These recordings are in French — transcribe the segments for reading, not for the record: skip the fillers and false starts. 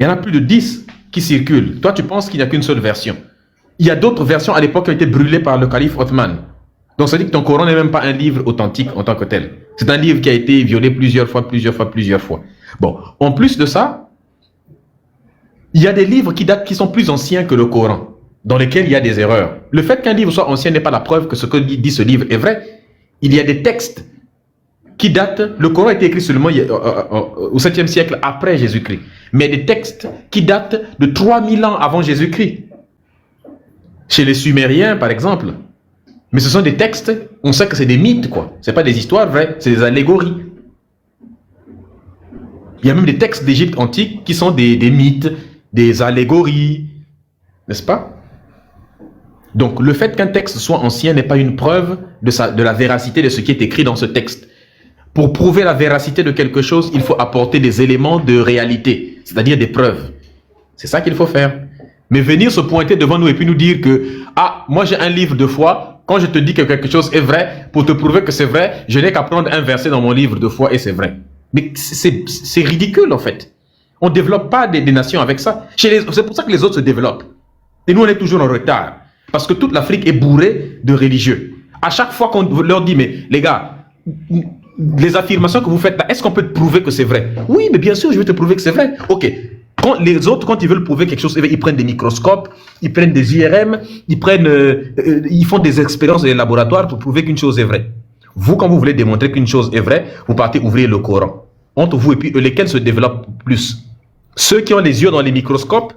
Il y en a plus de 10 qui circulent. Toi, tu penses qu'il n'y a qu'une seule version. Il y a d'autres versions à l'époque qui ont été brûlées par le calife Othman. Donc ça dit que ton Coran n'est même pas un livre authentique en tant que tel. C'est un livre qui a été violé plusieurs fois. Bon, en plus de ça, il y a des livres qui sont plus anciens que le Coran, dans lesquels il y a des erreurs. Le fait qu'un livre soit ancien n'est pas la preuve que ce que dit ce livre est vrai. Il y a des textes qui datent, le Coran a été écrit seulement au 7e siècle après Jésus-Christ, mais des textes qui datent de 3000 ans avant Jésus-Christ. Chez les Sumériens, par exemple. Mais ce sont des textes, on sait que c'est des mythes, quoi. Ce n'est pas des histoires vraies, c'est des allégories. Il y a même des textes d'Égypte antique qui sont des mythes, des allégories, n'est-ce pas? Donc, le fait qu'un texte soit ancien n'est pas une preuve de la véracité de ce qui est écrit dans ce texte. Pour prouver la véracité de quelque chose, il faut apporter des éléments de réalité, c'est-à-dire des preuves. C'est ça qu'il faut faire. Mais venir se pointer devant nous et puis nous dire que « Ah, moi j'ai un livre de foi, quand je te dis que quelque chose est vrai, pour te prouver que c'est vrai, je n'ai qu'à prendre un verset dans mon livre de foi et c'est vrai. » Mais c'est ridicule en fait. On ne développe pas des nations avec ça. C'est pour ça que les autres se développent. Et nous on est toujours en retard. Parce que toute l'Afrique est bourrée de religieux. À chaque fois qu'on leur dit « Mais les gars, les affirmations que vous faites là, est-ce qu'on peut te prouver que c'est vrai? » Oui, mais bien sûr, je vais te prouver que c'est vrai. Ok. Les autres, quand ils veulent prouver quelque chose, ils prennent des microscopes, ils prennent des IRM, ils font des expériences dans les laboratoires pour prouver qu'une chose est vraie. Vous, quand vous voulez démontrer qu'une chose est vraie, vous partez ouvrir le Coran. Entre vous et puis lesquels se développent plus? Ceux qui ont les yeux dans les microscopes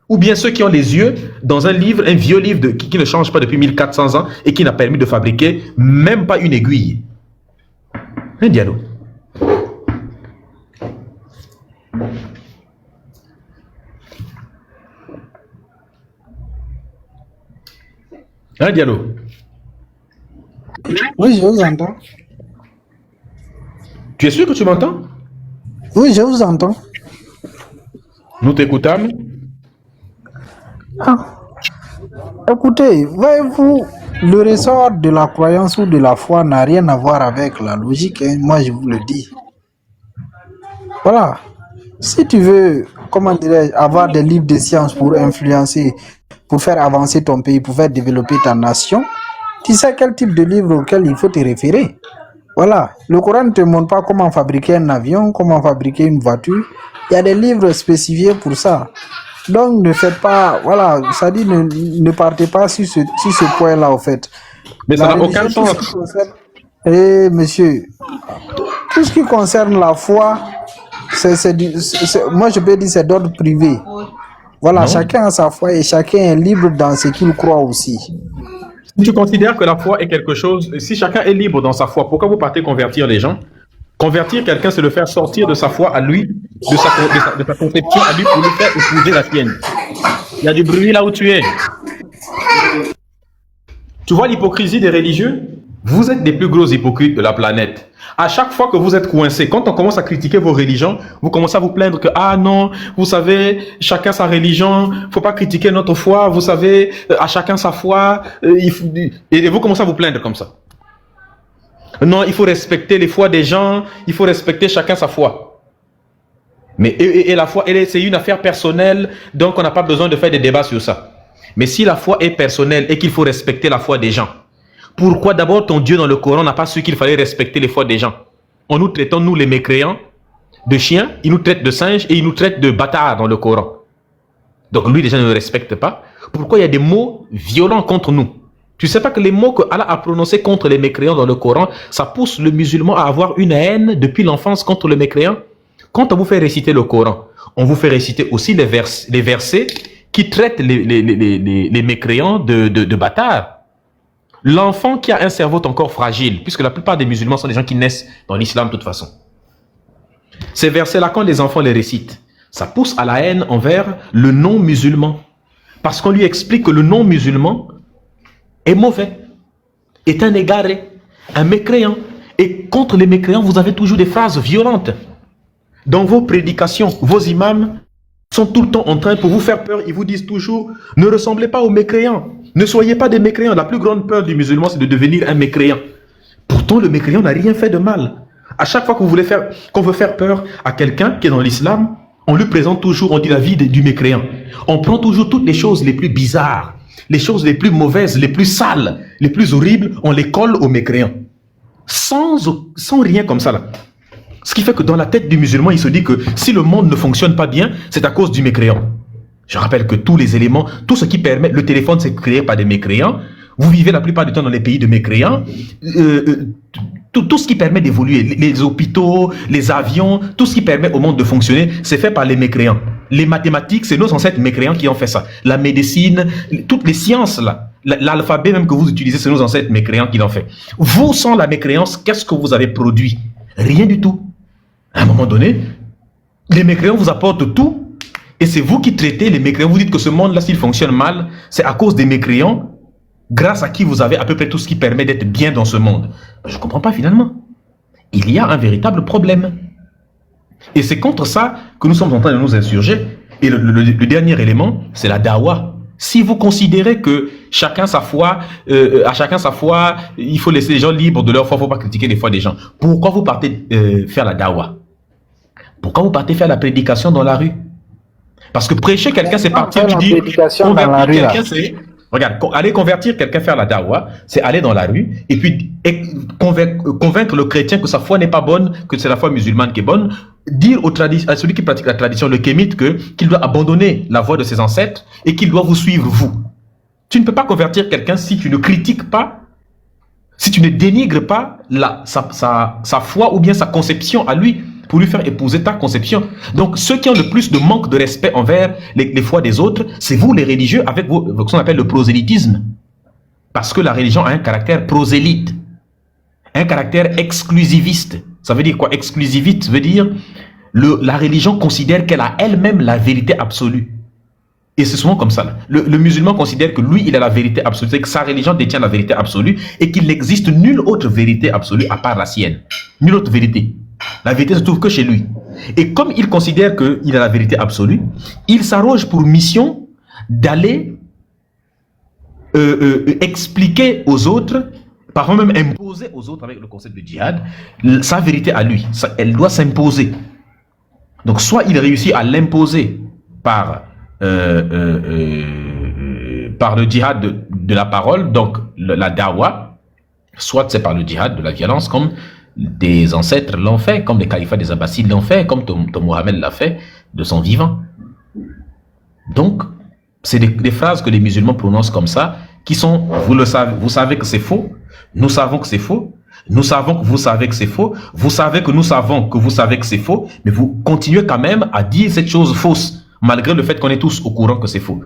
ou bien ceux qui ont les yeux dans un livre, un vieux livre qui ne change pas depuis 1400 ans et qui n'a permis de fabriquer même pas une aiguille. Un dialogue. Un dialogue. Oui, je vous entends. Tu es sûr que tu m'entends? Oui, je vous entends. Nous t'écoutons. Ah. Écoutez, voyez-vous, le ressort de la croyance ou de la foi n'a rien à voir avec la logique, hein. Moi je vous le dis. Voilà. Si tu veux, comment dirais-je, avoir des livres de sciences pour influencer, pour faire avancer ton pays, pour faire développer ta nation, tu sais quel type de livre auquel il faut te référer. Voilà. Le Coran ne te montre pas comment fabriquer un avion, comment fabriquer une voiture. Il y a des livres spécifiés pour ça. Donc ne faites pas, voilà, ça dit ne partez pas sur ce point-là au fait. Mais ça n'a aucun sens. Eh monsieur, tout ce qui concerne la foi, moi je peux dire c'est d'ordre privé. Voilà, non. Chacun a sa foi et chacun est libre dans ce qu'il croit aussi. Si tu considères que la foi est quelque chose, si chacun est libre dans sa foi, pourquoi vous partez convertir les gens? Convertir quelqu'un, c'est le faire sortir de sa foi à lui, de sa conception à lui pour lui faire épouser la sienne. Il y a du bruit là où tu es. Tu vois l'hypocrisie des religieux? Vous êtes les plus gros hypocrites de la planète. À chaque fois que vous êtes coincés, quand on commence à critiquer vos religions, vous commencez à vous plaindre que, ah non, vous savez, chacun sa religion, faut pas critiquer notre foi, vous savez, à chacun sa foi, et vous commencez à vous plaindre comme ça. Non, il faut respecter les foi des gens, il faut respecter chacun sa foi. Mais et la foi, c'est une affaire personnelle, donc on n'a pas besoin de faire des débats sur ça. Mais si la foi est personnelle et qu'il faut respecter la foi des gens, pourquoi d'abord ton Dieu dans le Coran n'a pas su qu'il fallait respecter les foi des gens? En nous traitant, nous les mécréants, de chiens, il nous traite de singes et il nous traite de bâtards dans le Coran. Donc lui déjà ne le respecte pas. Pourquoi il y a des mots violents contre nous? Tu ne sais pas que les mots que Allah a prononcés contre les mécréants dans le Coran, ça pousse le musulman à avoir une haine depuis l'enfance contre le mécréant? Quand on vous fait réciter le Coran, on vous fait réciter aussi les versets qui traitent les mécréants de bâtards. L'enfant qui a un cerveau encore fragile, puisque la plupart des musulmans sont des gens qui naissent dans l'islam de toute façon. Ces versets-là, quand les enfants les récitent, ça pousse à la haine envers le non-musulman. Parce qu'on lui explique que le non-musulman est mauvais, est un égaré, un mécréant. Et contre les mécréants, vous avez toujours des phrases violentes. Dans vos prédications, vos imams sont tout le temps en train, pour vous faire peur, ils vous disent toujours, ne ressemblez pas aux mécréants. Ne soyez pas des mécréants. La plus grande peur du musulman, c'est de devenir un mécréant. Pourtant, le mécréant n'a rien fait de mal. À chaque fois qu'on veut faire peur à quelqu'un qui est dans l'islam, On lui présente toujours, on dit la vie du mécréant. On prend toujours toutes les choses les plus bizarres, les choses les plus mauvaises, les plus sales, les plus horribles, on les colle au mécréant. Sans rien comme ça là. Ce qui fait que dans la tête du musulman, il se dit que si le monde ne fonctionne pas bien, c'est à cause du mécréant. Je rappelle que tous les éléments, tout ce qui permet, le téléphone c'est créé par des mécréants, vous vivez la plupart du temps dans les pays de mécréants, tout ce qui permet d'évoluer, les hôpitaux, les avions, tout ce qui permet au monde de fonctionner, c'est fait par les mécréants. Les mathématiques, c'est nos ancêtres mécréants qui ont fait ça. La médecine, toutes les sciences là, l'alphabet même que vous utilisez, c'est nos ancêtres mécréants qui l'ont fait. Vous, sans la mécréance, qu'est-ce que vous avez produit? Rien du tout. À un moment donné, les mécréants vous apportent tout, et c'est vous qui traitez les mécréants. Vous dites que ce monde-là, s'il fonctionne mal, c'est à cause des mécréants, grâce à qui vous avez à peu près tout ce qui permet d'être bien dans ce monde. Je ne comprends pas finalement. Il y a un véritable problème. Et c'est contre ça que nous sommes en train de nous insurger. Et le dernier élément, c'est la dawa. Si vous considérez que chacun sa foi, à chacun sa foi, il faut laisser les gens libres de leur foi, il ne faut pas critiquer les foi des gens. Pourquoi vous partez faire la dawa? Pourquoi vous partez faire la prédication dans la rue? Parce que prêcher quelqu'un, c'est partir, tu dis, convertir quelqu'un, c'est... Regarde, aller convertir quelqu'un, faire la dawa, c'est aller dans la rue et puis convaincre le chrétien que sa foi n'est pas bonne, que c'est la foi musulmane qui est bonne, dire à celui qui pratique la tradition, le kémite, qu'il doit abandonner la voie de ses ancêtres et qu'il doit vous suivre, vous. Tu ne peux pas convertir quelqu'un si tu ne critiques pas, si tu ne dénigres pas sa foi ou bien sa conception à lui, pour lui faire épouser ta conception. Donc, ceux qui ont le plus de manque de respect envers les foi des autres, c'est vous les religieux avec ce qu'on appelle le prosélytisme. Parce que la religion a un caractère prosélyte, un caractère exclusiviste. Ça veut dire quoi? Exclusiviste veut dire la religion considère qu'elle a elle-même la vérité absolue. Et c'est souvent comme ça. Le musulman considère que lui, il a la vérité absolue, c'est que sa religion détient la vérité absolue et qu'il n'existe nulle autre vérité absolue à part la sienne. Nulle autre vérité. La vérité se trouve que chez lui. Et comme il considère qu'il a la vérité absolue, il s'arroge pour mission d'aller expliquer aux autres, parfois même imposer aux autres avec le concept de djihad, sa vérité à lui. Elle doit s'imposer. Donc soit il réussit à l'imposer par le djihad de la parole, donc la dawa, soit c'est par le djihad de la violence, comme des ancêtres l'ont fait, comme les califats des Abbassides l'ont fait, comme ton Mohammed l'a fait de son vivant. Donc, c'est des phrases que les musulmans prononcent comme ça, qui sont, vous le savez, vous savez que c'est faux, nous savons que c'est faux, nous savons que vous savez que c'est faux, vous savez que nous savons que vous savez que c'est faux, mais vous continuez quand même à dire cette chose fausse, malgré le fait qu'on est tous au courant que c'est faux.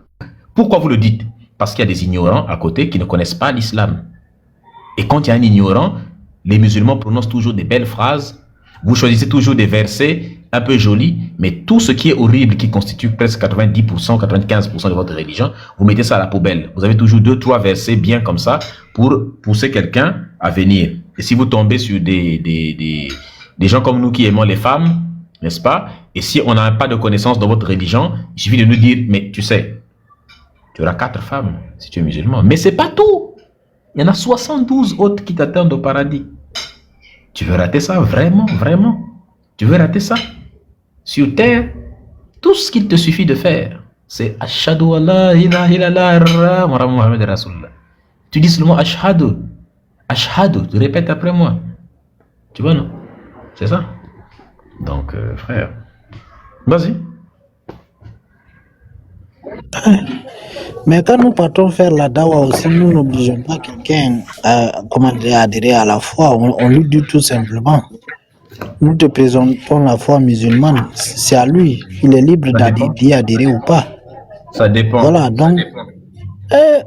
Pourquoi vous le dites? Parce qu'il y a des ignorants à côté qui ne connaissent pas l'islam. Et quand il y a un ignorant, les musulmans prononcent toujours des belles phrases, vous choisissez toujours des versets un peu jolis, mais tout ce qui est horrible, qui constitue presque 90%, 95% de votre religion, vous mettez ça à la poubelle. Vous avez toujours 2-3 versets bien comme ça pour pousser quelqu'un à venir. Et si vous tombez sur des gens comme nous qui aimons les femmes, n'est-ce pas? Et si on n'a pas de connaissance dans votre religion, il suffit de nous dire, mais tu sais, tu auras 4 femmes si tu es musulman. Mais c'est pas tout. Il y en a 72 autres qui t'attendent au paradis. Tu veux rater ça? Vraiment, vraiment? Tu veux rater ça? Sur terre, tout ce qu'il te suffit de faire, c'est Ashhadu an la ilaha illallah wa Muhammad Rasulullah. Tu dis seulement Ashhadu. Ashhadu, tu répètes après moi. Tu vois, non? C'est ça? Donc, frère, vas-y. Mais quand nous partons faire la dawa aussi, nous n'obligeons pas quelqu'un à adhérer à la foi. On lui dit tout simplement, nous te présentons la foi musulmane, c'est à lui. Il est libre d'y adhérer ou pas. Ça dépend. Voilà, donc,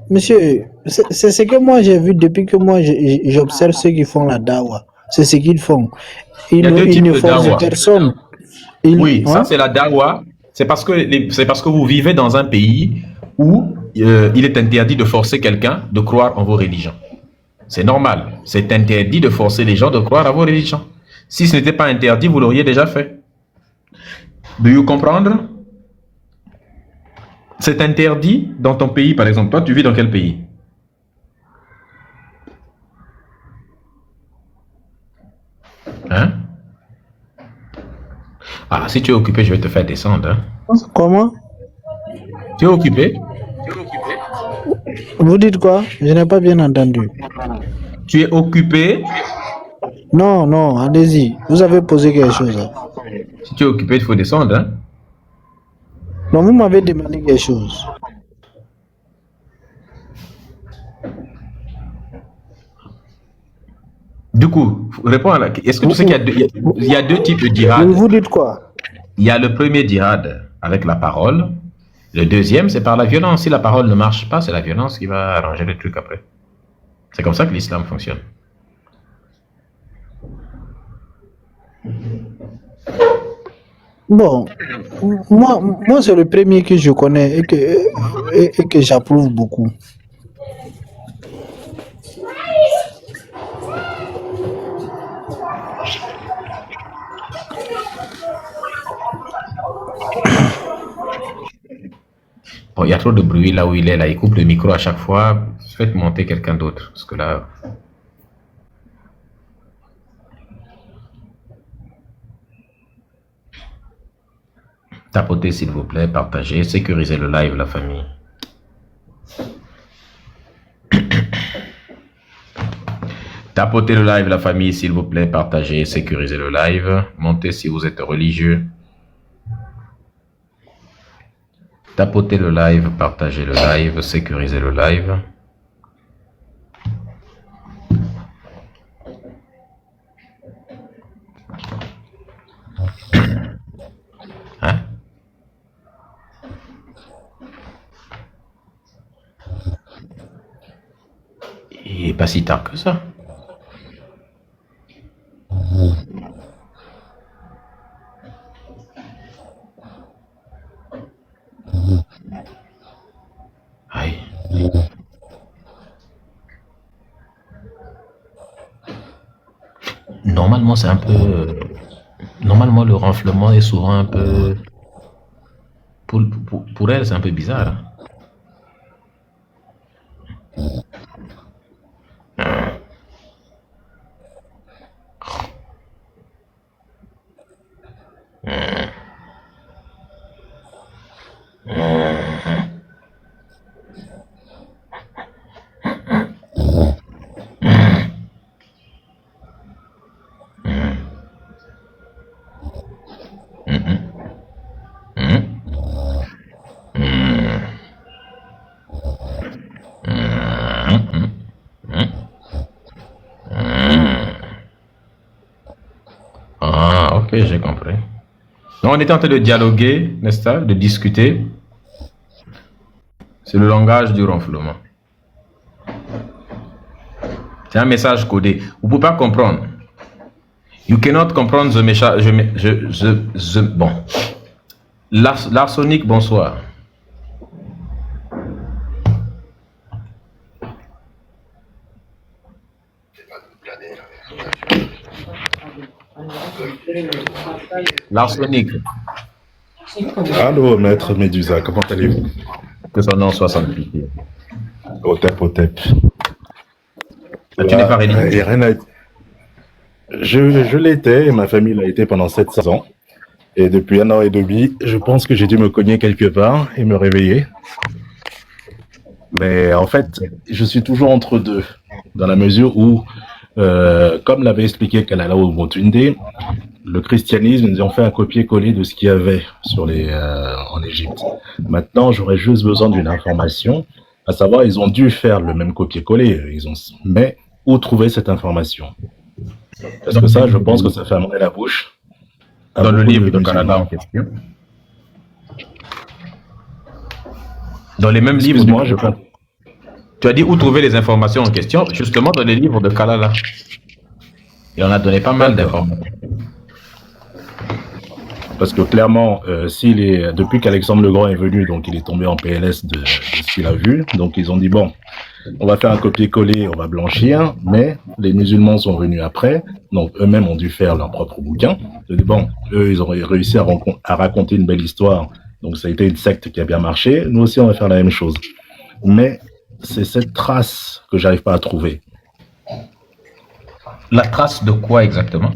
monsieur, c'est ce que moi j'ai vu depuis que moi j'observe ceux qui font la dawa. C'est ce qu'ils font. Ils ne forcent personne. Oui, ça c'est la dawa. C'est parce que vous vivez dans un pays où il est interdit de forcer quelqu'un de croire en vos religions. C'est normal. C'est interdit de forcer les gens de croire à vos religions. Si ce n'était pas interdit, vous l'auriez déjà fait. Do you comprendre? C'est interdit dans ton pays, par exemple. Toi, tu vis dans quel pays? Hein? Ah, si tu es occupé, je vais te faire descendre. Hein. Comment? Tu es occupé? Vous dites quoi? Je n'ai pas bien entendu. Tu es occupé? Non, non, allez-y. Vous avez posé quelque chose. Si tu es occupé, il faut descendre. Hein. Non, vous m'avez demandé quelque chose. Du coup, réponds à la question. Est-ce que tu sais qu'il y a deux types de djihad? Vous dites quoi? Il y a le premier djihad avec la parole. Le deuxième, c'est par la violence. Si la parole ne marche pas, c'est la violence qui va arranger le truc après. C'est comme ça que l'islam fonctionne. Bon, moi c'est le premier que je connais et que j'approuve beaucoup. Bon, il y a trop de bruit là où il est. Là, il coupe le micro à chaque fois. Faites monter quelqu'un d'autre. Parce que là... Tapotez s'il vous plaît, partagez, sécurisez le live, la famille. Tapotez le live, la famille, s'il vous plaît, partagez, sécurisez le live. Montez si vous êtes religieux. Tapotez le live, partagez le live, sécurisez le live. Hein? Il n'est pas si tard que ça. Aïe. Normalement, c'est un peu... Normalement, le renflement est souvent un peu... Pour elle, c'est un peu bizarre. Hein? Ah, ok, j'ai compris. Donc, on était en train de dialoguer, n'est-ce pas, de discuter. C'est le langage du renflement. C'est un message codé. Vous ne pouvez pas comprendre. You cannot comprendre the message. Bon. L'arsenic, bonsoir. L'arsenic. Allô, maître Médusa, comment allez-vous? Que son nom soit sanctifié. Otep, Otep. Tu n'es pas religieux? Je l'étais, et ma famille l'a été pendant 700 ans. Et depuis 1 an et demi, je pense que j'ai dû me cogner quelque part et me réveiller. Mais en fait, je suis toujours entre deux, dans la mesure où, comme l'avait expliqué Kalala Omotunde, le christianisme, ils ont fait un copier-coller de ce qu'il y avait sur en Égypte. Maintenant, j'aurais juste besoin d'une information, à savoir, ils ont dû faire le même copier-coller, mais où trouver cette information? Parce que ça, je pense que ça fait amorer la bouche. Dans le livre de Canada en question. Dans les mêmes livres. Excuse-moi, je pense. Tu as dit où trouver les informations en question, justement dans les livres de Kalala. Il en a donné pas mal d'informations. Parce que clairement, depuis qu'Alexandre le Grand est venu, donc il est tombé en PLS de ce qu'il a vu. Donc ils ont dit, bon, on va faire un copier-coller, on va blanchir, mais les musulmans sont venus après, donc eux-mêmes ont dû faire leur propre bouquin. Ils ont dit, bon, eux, ils ont réussi à raconter une belle histoire, donc ça a été une secte qui a bien marché. Nous aussi, on va faire la même chose. Mais c'est cette trace que j'arrive pas à trouver. La trace de quoi exactement?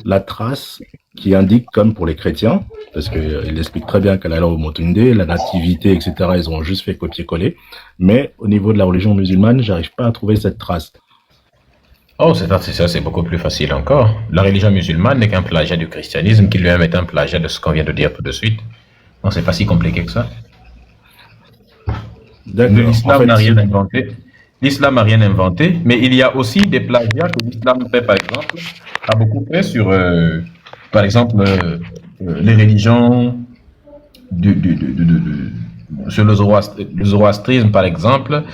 La trace qui indique, comme pour les chrétiens, parce qu'il explique très bien qu'Allah au Motunde, la nativité, etc., ils ont juste fait copier-coller. Mais au niveau de la religion musulmane, j'arrive pas à trouver cette trace. Oh, c'est beaucoup plus facile encore. La religion musulmane n'est qu'un plagiat du christianisme qui lui-même est un plagiat de ce qu'on vient de dire tout de suite. Non, c'est pas si compliqué que ça. L'islam n'a rien inventé. L'islam n'a rien inventé, mais il y a aussi des plagiats que l'islam fait, par exemple, a beaucoup fait sur, par exemple, les religions sur le zoroastrisme, par exemple,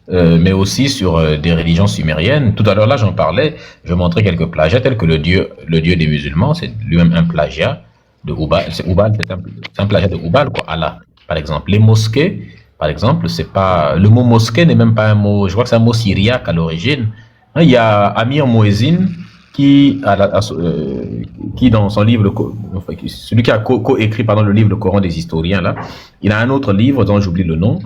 mais aussi sur des religions sumériennes. Tout à l'heure, là, j'en parlais, je montrais quelques plagiats, tels que le dieu des musulmans, c'est lui-même un plagiat de Hubal. C'est un plagiat de Hubal, quoi, Allah, par exemple. Les mosquées, par exemple, c'est pas, le mot mosquée n'est même pas un mot, je crois que c'est un mot syriaque à l'origine. Il y a Amir Mouezine qui dans son livre, celui qui a co-écrit le livre Le Coran des historiens, là, il a un autre livre dont j'oublie le nom,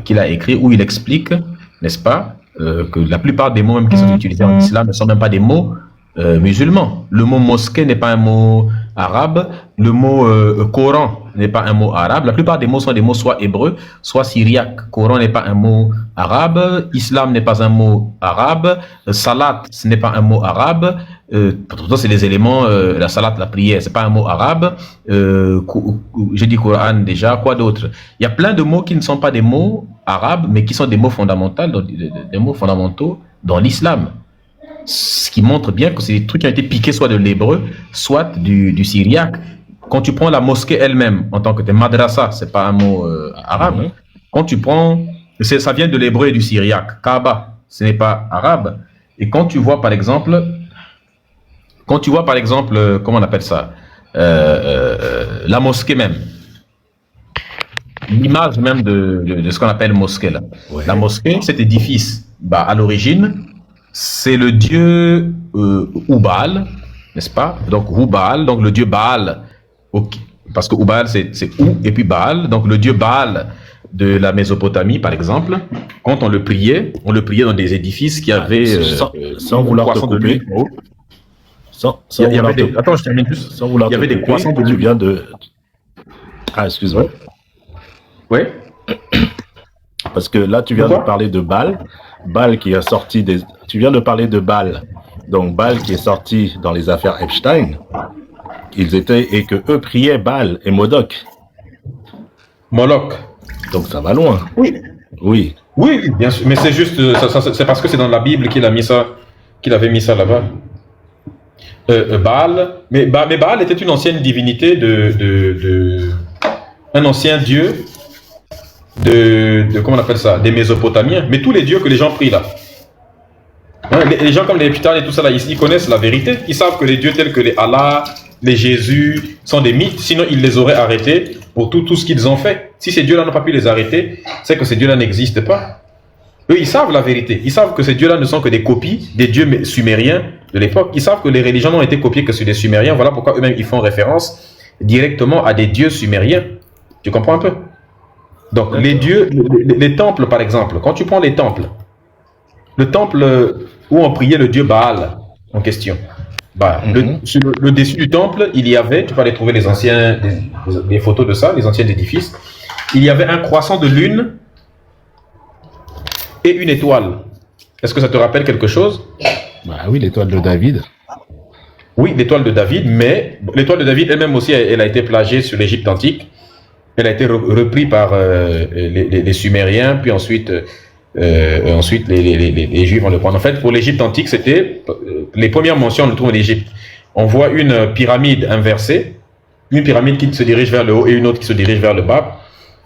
qu'il a écrit où il explique, n'est-ce pas, que la plupart des mots même qui sont utilisés en islam ne sont même pas des mots musulmans. Le mot mosquée n'est pas un mot arabe, le mot Coran n'est pas un mot arabe. La plupart des mots sont des mots soit hébreux, soit syriaques. Coran n'est pas un mot arabe, islam n'est pas un mot arabe, salat ce n'est pas un mot arabe. Pourtant c'est les éléments, la salat, la prière, c'est pas un mot arabe. J'ai dit Coran déjà, quoi d'autre? Il y a plein de mots qui ne sont pas des mots arabes, mais qui sont des mots fondamentaux, dans l'islam. Ce qui montre bien que c'est des trucs qui ont été piqués soit de l'hébreu, soit du syriaque. Quand tu prends la mosquée elle-même, en tant que tes madrasa, c'est pas un mot arabe. Quand tu prends, ça vient de l'hébreu et du syriaque. Kaaba, ce n'est pas arabe. Et quand tu vois par exemple, comment on appelle ça, la mosquée même, l'image même de ce qu'on appelle mosquée là. Ouais. La mosquée, cet édifice, à l'origine, c'est le dieu Hubal, n'est-ce pas? Donc Hubal, donc le dieu Baal, parce que Hubal c'est Ou et puis Baal, donc le dieu Baal de la Mésopotamie par exemple. Quand on le priait dans des édifices qui avaient sans vouloir te couper. Attends, je termine juste. Sans vouloir te couper, il y avait des croissants de. Tu viens de. Ah, excuse-moi. Oui. Parce que là, tu viens de parler de Baal. Baal qui a sorti des. Tu viens de parler de Baal. Donc, Baal qui est sorti dans les affaires Epstein. Ils étaient. Et que eux priaient Baal et Moloch. Moloch. Donc, ça va loin. Oui. Oui. Oui, bien sûr. Mais c'est juste. C'est parce que c'est dans la Bible qu'il avait mis ça là-bas. Baal. Mais Baal était une ancienne divinité un ancien dieu. Comment on appelle ça, des Mésopotamiens, mais tous les dieux que les gens prient là, les gens comme les Épitanes et tout ça là, ils connaissent la vérité, ils savent que les dieux tels que les Allah, les Jésus sont des mythes, sinon ils les auraient arrêtés pour tout ce qu'ils ont fait. Si ces dieux-là n'ont pas pu les arrêter, c'est que ces dieux-là n'existent pas. Eux, ils savent la vérité, ils savent que ces dieux-là ne sont que des copies des dieux sumériens de l'époque, ils savent que les religions n'ont été copiées que sur des Sumériens, voilà pourquoi eux-mêmes ils font référence directement à des dieux sumériens. Tu comprends un peu? Donc, les dieux, les temples, par exemple, quand tu prends les temples, le temple où on priait le dieu Baal en question, sur le dessus du temple, il y avait, tu peux aller trouver les photos de ça, les anciens édifices, il y avait un croissant de lune et une étoile. Est-ce que ça te rappelle quelque chose? Oui, l'étoile de David. Oui, l'étoile de David, mais l'étoile de David elle-même aussi, elle a été plagiée sur l'Égypte antique. Elle a été reprise par les Sumériens, puis ensuite les Juifs vont le prendre. En fait, pour l'Égypte antique, c'était les premières mentions, on le trouve en Égypte. On voit une pyramide inversée, une pyramide qui se dirige vers le haut et une autre qui se dirige vers le bas.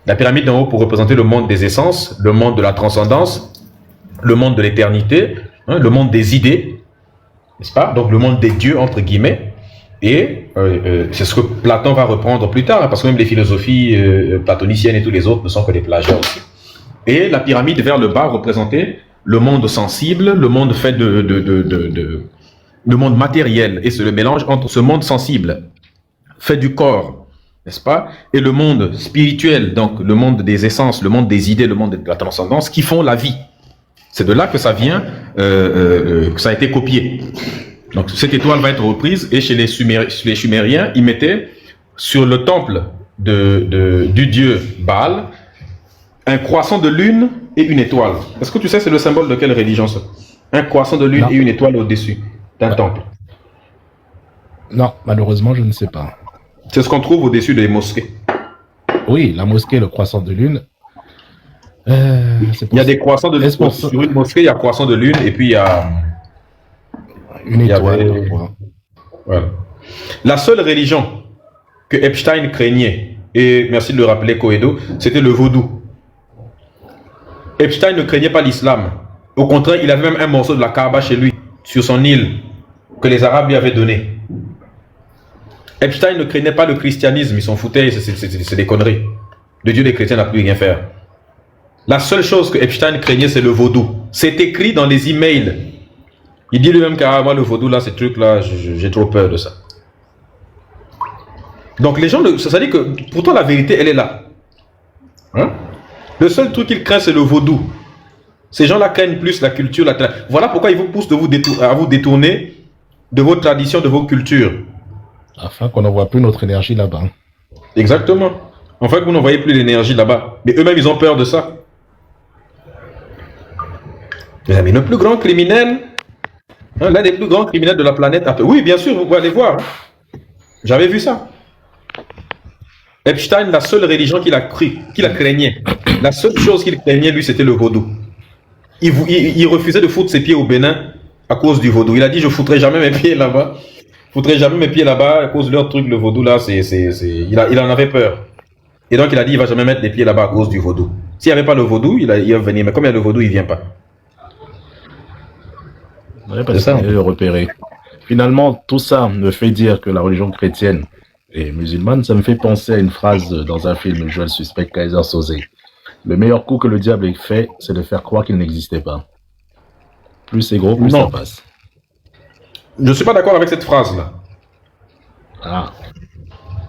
La pyramide d'en haut pour représenter le monde des essences, le monde de la transcendance, le monde de l'éternité, le monde des idées, n'est-ce pas? Donc le monde des dieux, entre guillemets. Et c'est ce que Platon va reprendre plus tard, parce que même les philosophies platoniciennes et tous les autres ne sont que des plagiats aussi. Et la pyramide vers le bas représentait le monde sensible, le monde fait le monde matériel, et c'est le mélange entre ce monde sensible, fait du corps, n'est-ce pas, et le monde spirituel, donc le monde des essences, le monde des idées, le monde de la transcendance, qui font la vie. C'est de là que ça vient, que ça a été copié. Donc cette étoile va être reprise et chez les Sumériens, ils mettaient sur le temple du dieu Baal un croissant de lune et une étoile. Est-ce que tu sais c'est le symbole de quelle religion ça? Un croissant de lune Non. et une étoile au-dessus d'un temple. Non, malheureusement, je ne sais pas. C'est ce qu'on trouve au-dessus des mosquées. Oui, la mosquée, le croissant de lune. Il y a des croissants de lune. Sur une mosquée, il y a croissant de lune et puis il y a une étoile. Voilà. La seule religion que Epstein craignait, et merci de le rappeler, Koedo, c'était le vaudou. Epstein ne craignait pas l'islam. Au contraire, il avait même un morceau de la Kaaba chez lui, sur son île, que les Arabes lui avaient donné. Epstein ne craignait pas le christianisme, il s'en foutait, c'est des conneries. Le Dieu des chrétiens n'a plus rien à faire. La seule chose que Epstein craignait, c'est le vaudou. C'est écrit dans les emails. Il dit lui-même que moi, le vaudou, là, ces trucs-là, j'ai trop peur de ça. Donc les gens, ça dit que pourtant la vérité, elle est là. Hein? Le seul truc qu'ils craignent, c'est le vaudou. Ces gens-là craignent plus la culture. Voilà pourquoi ils vous poussent à vous détourner de vos traditions, de vos cultures. Afin qu'on n'envoie plus notre énergie là-bas. Exactement. En fait, vous n'envoyez plus l'énergie là-bas. Mais eux-mêmes, ils ont peur de ça. Mais le plus grand criminel, hein, l'un des plus grands criminels de la planète, oui, bien sûr, vous pouvez aller voir. J'avais vu ça. Epstein, la seule religion qu'il a craignait, la seule chose qu'il craignait, lui, c'était le vaudou. Il refusait de foutre ses pieds au Bénin à cause du vaudou. Il a dit, je ne foutrai jamais mes pieds là-bas. Je foutrai jamais mes pieds là-bas à cause de leur truc, le vaudou là, il en avait peur. Et donc il a dit, il ne va jamais mettre les pieds là-bas à cause du vaudou. S'il n'y avait pas le vaudou, il va venir. Mais comme il y a le vaudou, il ne vient pas. Ouais, parce qu'il est repéré. Finalement, tout ça me fait dire que la religion chrétienne et musulmane, ça me fait penser à une phrase dans un film, Joël Suspect, Kaiser Soze. Le meilleur coup que le diable ait fait, c'est de faire croire qu'il n'existait pas. Plus c'est gros, plus ça passe. Je ne suis pas d'accord avec cette phrase-là. Ah.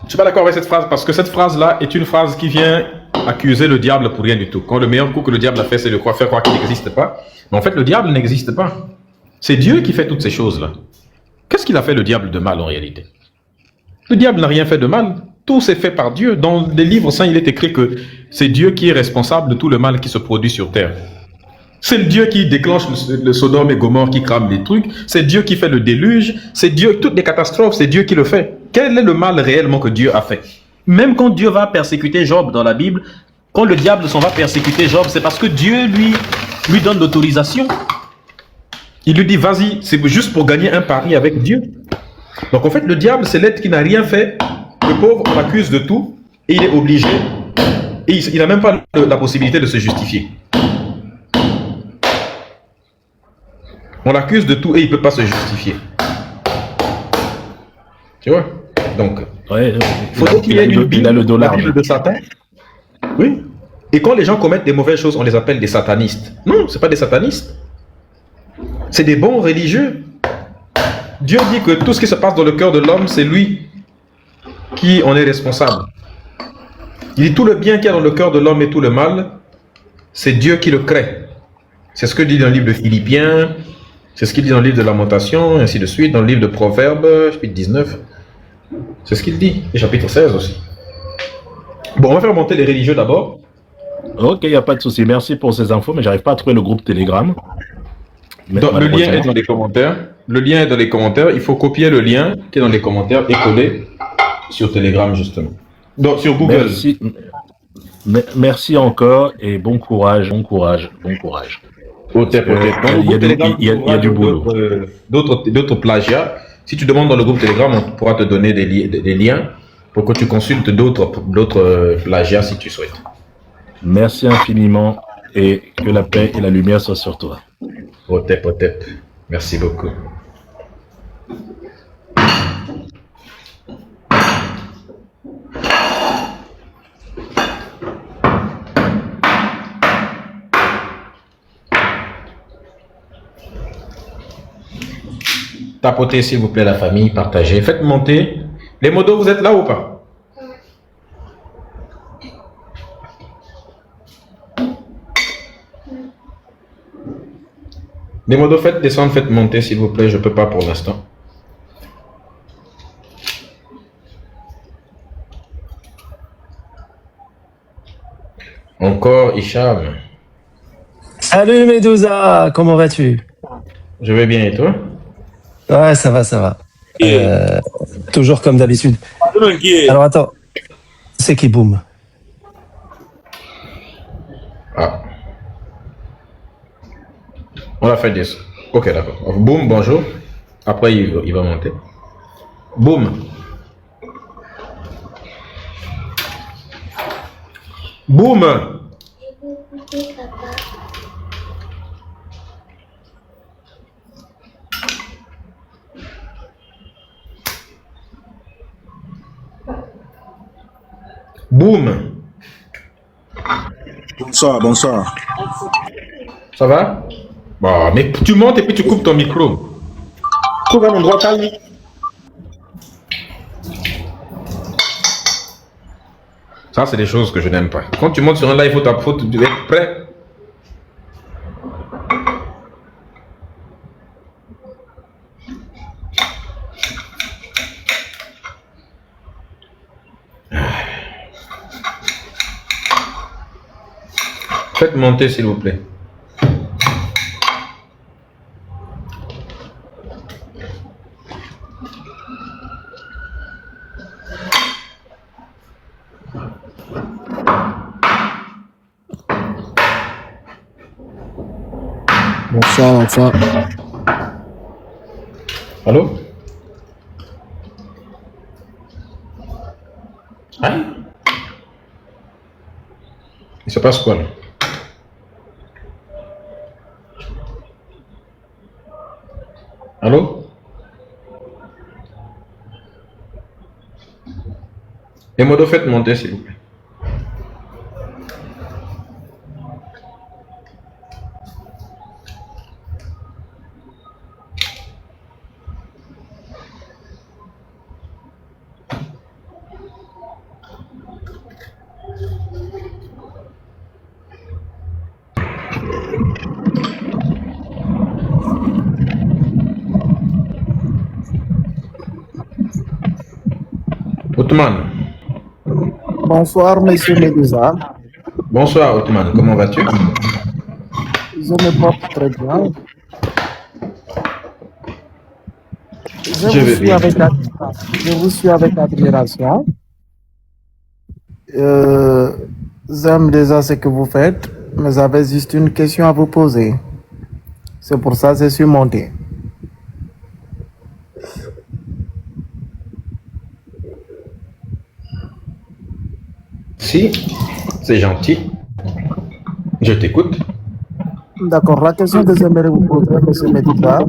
Je ne suis pas d'accord avec cette phrase parce que cette phrase-là est une phrase qui vient accuser le diable pour rien du tout. Quand le meilleur coup que le diable a fait, c'est de faire croire qu'il n'existe pas. Mais en fait, le diable n'existe pas. C'est Dieu qui fait toutes ces choses-là. Qu'est-ce qu'il a fait le diable de mal en réalité? Le diable n'a rien fait de mal. Tout s'est fait par Dieu. Dans les livres saints, il est écrit que c'est Dieu qui est responsable de tout le mal qui se produit sur terre. C'est le Dieu qui déclenche le Sodome et Gomorrhe, qui crame les trucs. C'est Dieu qui fait le déluge. C'est Dieu, toutes les catastrophes, c'est Dieu qui le fait. Quel est le mal réellement que Dieu a fait? Même quand Dieu va persécuter Job dans la Bible, quand le diable s'en va persécuter Job, c'est parce que Dieu lui donne l'autorisation. Il lui dit, vas-y, c'est juste pour gagner un pari avec Dieu. Donc en fait, le diable, c'est l'être qui n'a rien fait. Le pauvre, on l'accuse de tout et il est obligé. Et il n'a même pas la possibilité de se justifier. On l'accuse de tout et il ne peut pas se justifier. Tu vois? Donc, faut qu'il y ait une Bible, il a le dollar, la Bible de Satan. Oui. Et quand les gens commettent des mauvaises choses, on les appelle des satanistes. Non, ce n'est pas des satanistes. C'est des bons religieux. Dieu dit que tout ce qui se passe dans le cœur de l'homme, c'est lui qui en est responsable. Il dit tout le bien qu'il y a dans le cœur de l'homme et tout le mal, c'est Dieu qui le crée. C'est ce que dit dans le livre de Philippiens, c'est ce qu'il dit dans le livre de Lamentation, et ainsi de suite, dans le livre de Proverbes, chapitre 19. C'est ce qu'il dit, et chapitre 16 aussi. Bon, on va faire monter les religieux d'abord. Ok, il n'y a pas de souci. Merci pour ces infos, mais j'arrive pas à trouver le groupe Telegram. Donc, le lien est dans les commentaires. Le lien est dans les commentaires. Il faut copier le lien qui est dans les commentaires et coller sur Telegram, justement. Donc, sur Google. Merci encore et bon courage, bon courage, bon courage. Il y a du boulot. D'autres plagiats. Si tu demandes dans le groupe Telegram, on pourra te donner des liens pour que tu consultes d'autres plagiats si tu souhaites. Merci infiniment et que la paix et la lumière soient sur toi. Otep. Merci beaucoup. Tapotez s'il vous plaît la famille, partagez, faites monter. Les modos, vous êtes là ou pas? Les modos, faites descendre, faites monter s'il vous plaît, je ne peux pas pour l'instant. Encore Hicham. Salut Medusa, comment vas-tu? Je vais bien et toi? Ouais, ça va, ça va. Toujours comme d'habitude. Alors attends, c'est qui boum? Ah. On a fait des... Ok, d'accord. Boum, bonjour. Après, il va monter. Boum. Boum. Boum. Bonsoir, bonsoir. Ça va? Bon, mais tu montes et puis tu coupes ton micro. Trouve un endroit calme. Ça, c'est des choses que je n'aime pas. Quand tu montes sur un live, il faut être prêt. Faites monter, s'il vous plaît. Bonsoir, bonsoir. Allô? Hein? Il se passe quoi là? Allô? Et Modo, faites monter, s'il vous plaît. Othman. Bonsoir, monsieur Medusa. Bonsoir, Othman. Comment vas-tu? Je me porte très bien. Je vous suis avec admiration. J'aime déjà ce que vous faites, mais j'avais juste une question à vous poser. C'est pour ça que je suis monté. Si, c'est gentil. Je t'écoute. D'accord, la question que j'aimerais vous poser, monsieur Medusa,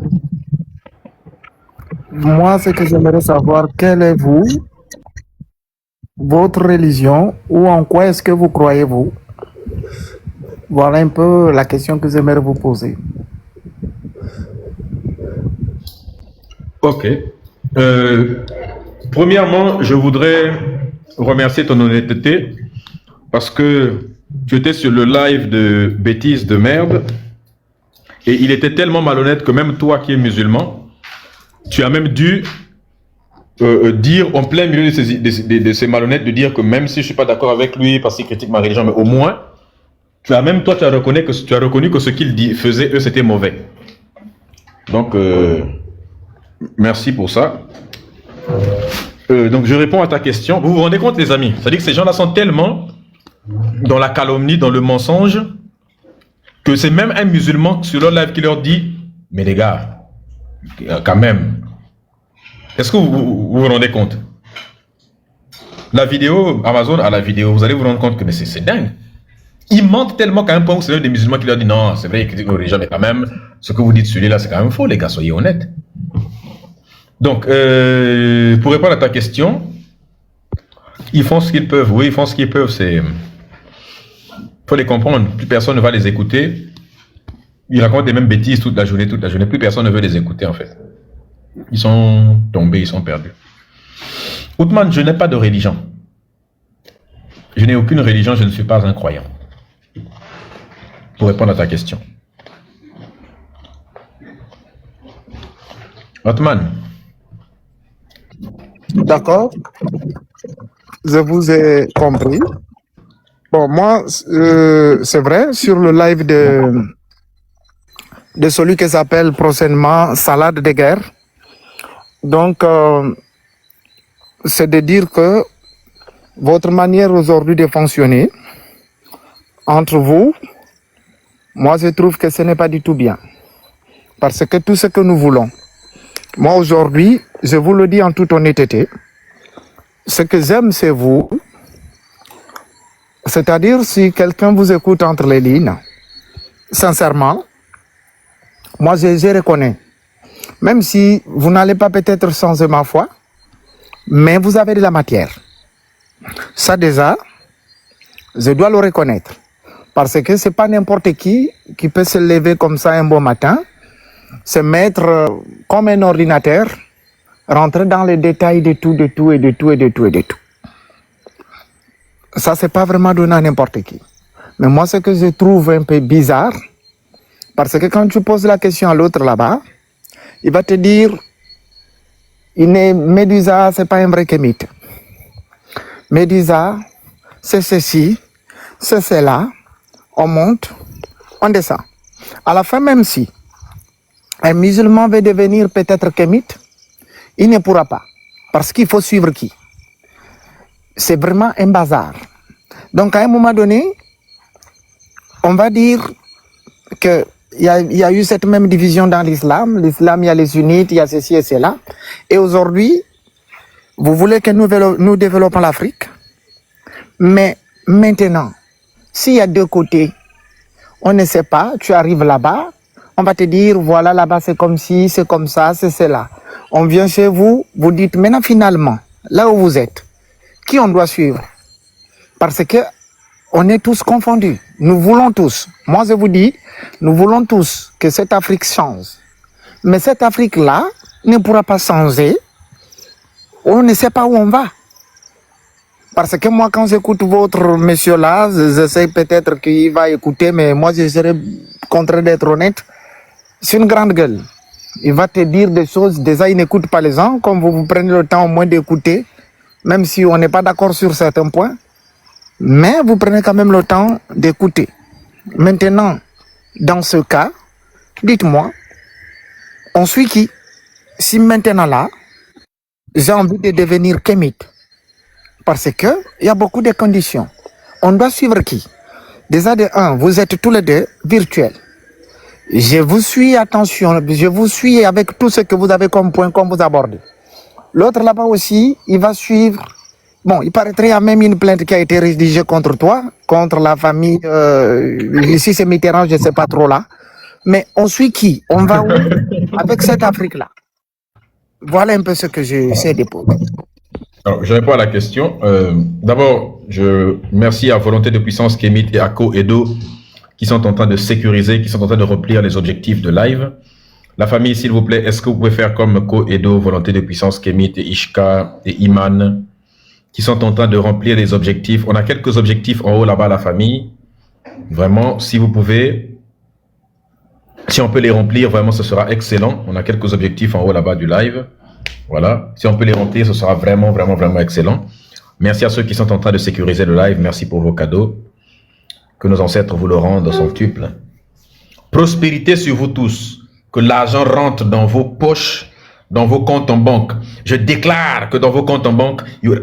moi, ce que j'aimerais savoir, quelle est vous, votre religion, ou en quoi est-ce que vous croyez vous? Voilà un peu la question que j'aimerais vous poser. Ok. Premièrement, je voudrais remercier ton honnêteté parce que tu étais sur le live de bêtises de merde et il était tellement malhonnête que même toi qui es musulman, tu as même dû dire en plein milieu de ces malhonnêtes, de dire que même si je ne suis pas d'accord avec lui parce qu'il critique ma religion, mais au moins, tu as reconnu que ce qu'il faisait, eux, c'était mauvais. Donc, merci pour ça. Donc, je réponds à ta question. Vous vous rendez compte, les amis? C'est-à-dire que ces gens-là sont tellement dans la calomnie, dans le mensonge, que c'est même un musulman sur leur live qui leur dit « Mais les gars, quand même, est-ce que vous vous rendez compte? La vidéo, Amazon a la vidéo, vous allez vous rendre compte que c'est dingue. Ils mentent tellement qu'à un point où c'est des musulmans qui leur disent « Non, c'est vrai, ils critiquent nos religions, mais quand même, ce que vous dites celui-là, c'est quand même faux, les gars, soyez honnêtes. » Donc, pour répondre à ta question, ils font ce qu'ils peuvent. Oui, ils font ce qu'ils peuvent. Il faut les comprendre. Plus personne ne va les écouter. Ils racontent des mêmes bêtises toute la journée. Plus personne ne veut les écouter, en fait. Ils sont tombés, ils sont perdus. Othman, je n'ai pas de religion. Je n'ai aucune religion, je ne suis pas un croyant. Pour répondre à ta question. Othman. D'accord. Je vous ai compris. Bon, moi, c'est vrai, sur le live de celui qui s'appelle prochainement Salade de guerre. Donc, c'est de dire que votre manière aujourd'hui de fonctionner entre vous, moi, je trouve que ce n'est pas du tout bien. Parce que tout ce que nous voulons, moi, aujourd'hui, je vous le dis en toute honnêteté, ce que j'aime, c'est vous. C'est-à-dire, si quelqu'un vous écoute entre les lignes, sincèrement, moi, je reconnais. Même si vous n'allez pas peut-être changer ma foi, mais vous avez de la matière. Ça, déjà, je dois le reconnaître. Parce que c'est pas n'importe qui peut se lever comme ça un bon matin, se mettre comme un ordinateur, rentrer dans les détails de tout. Ça, c'est pas vraiment donné à n'importe qui. Mais moi, ce que je trouve un peu bizarre, parce que quand tu poses la question à l'autre là-bas, il va te dire, Médusa, c'est pas un vrai kémite. Médusa, c'est ceci, c'est cela. On monte, on descend. À la fin, même si un musulman veut devenir peut-être kémite, il ne pourra pas. Parce qu'il faut suivre qui? C'est vraiment un bazar. Donc, à un moment donné, on va dire qu'il y a eu cette même division dans l'islam. L'islam, il y a les sunnites, il y a ceci et cela. Et aujourd'hui, vous voulez que nous développons l'Afrique. Mais maintenant, s'il y a deux côtés, on ne sait pas, tu arrives là-bas, on va te dire, voilà, là-bas c'est comme ci, c'est comme ça, c'est cela. On vient chez vous, vous dites, maintenant finalement, là où vous êtes, qui on doit suivre? Parce que on est tous confondus. Nous voulons tous, moi je vous dis, nous voulons tous que cette Afrique change. Mais cette Afrique-là ne pourra pas changer. On ne sait pas où on va. Parce que moi, quand j'écoute votre monsieur-là, je sais peut-être qu'il va écouter, mais moi, je serais contraint d'être honnête. C'est une grande gueule. Il va te dire des choses, déjà, il n'écoute pas les gens, comme vous prenez le temps au moins d'écouter, même si on n'est pas d'accord sur certains points, mais vous prenez quand même le temps d'écouter. Maintenant, dans ce cas, dites-moi, on suit qui? Si maintenant là, j'ai envie de devenir kémite, parce que il y a beaucoup de conditions. On doit suivre qui? Déjà de un, vous êtes tous les deux virtuels. Je vous suis, attention, je vous suis avec tout ce que vous avez comme point, comme vous abordez. L'autre là-bas aussi, il va suivre. Bon, il paraîtrait qu'il y a même une plainte qui a été rédigée contre toi, contre la famille. Ici c'est Mitterrand, je ne sais pas trop là. Mais on suit qui? On va où avec cette Afrique-là? Voilà un peu ce que je sais de poser. Alors, je réponds à la question. D'abord, je merci à Volonté de Puissance, Kémite et à Ko-Edo qui sont en train de sécuriser, qui sont en train de remplir les objectifs de live. La famille, s'il vous plaît, est-ce que vous pouvez faire comme Ko-Edo, Volonté de Puissance, Kémite et Ishka et Iman qui sont en train de remplir les objectifs? On a quelques objectifs en haut là-bas, la famille. Vraiment, si vous pouvez, si on peut les remplir, vraiment, ce sera excellent. On a quelques objectifs en haut là-bas du live. Voilà, si on peut les remplir, ce sera vraiment, vraiment, vraiment excellent. Merci à ceux qui sont en train de sécuriser le live. Merci pour vos cadeaux. Que nos ancêtres vous le rendent centuple. Prospérité sur vous tous. Que l'argent rentre dans vos poches, dans vos comptes en banque. Je déclare que dans vos comptes en banque, il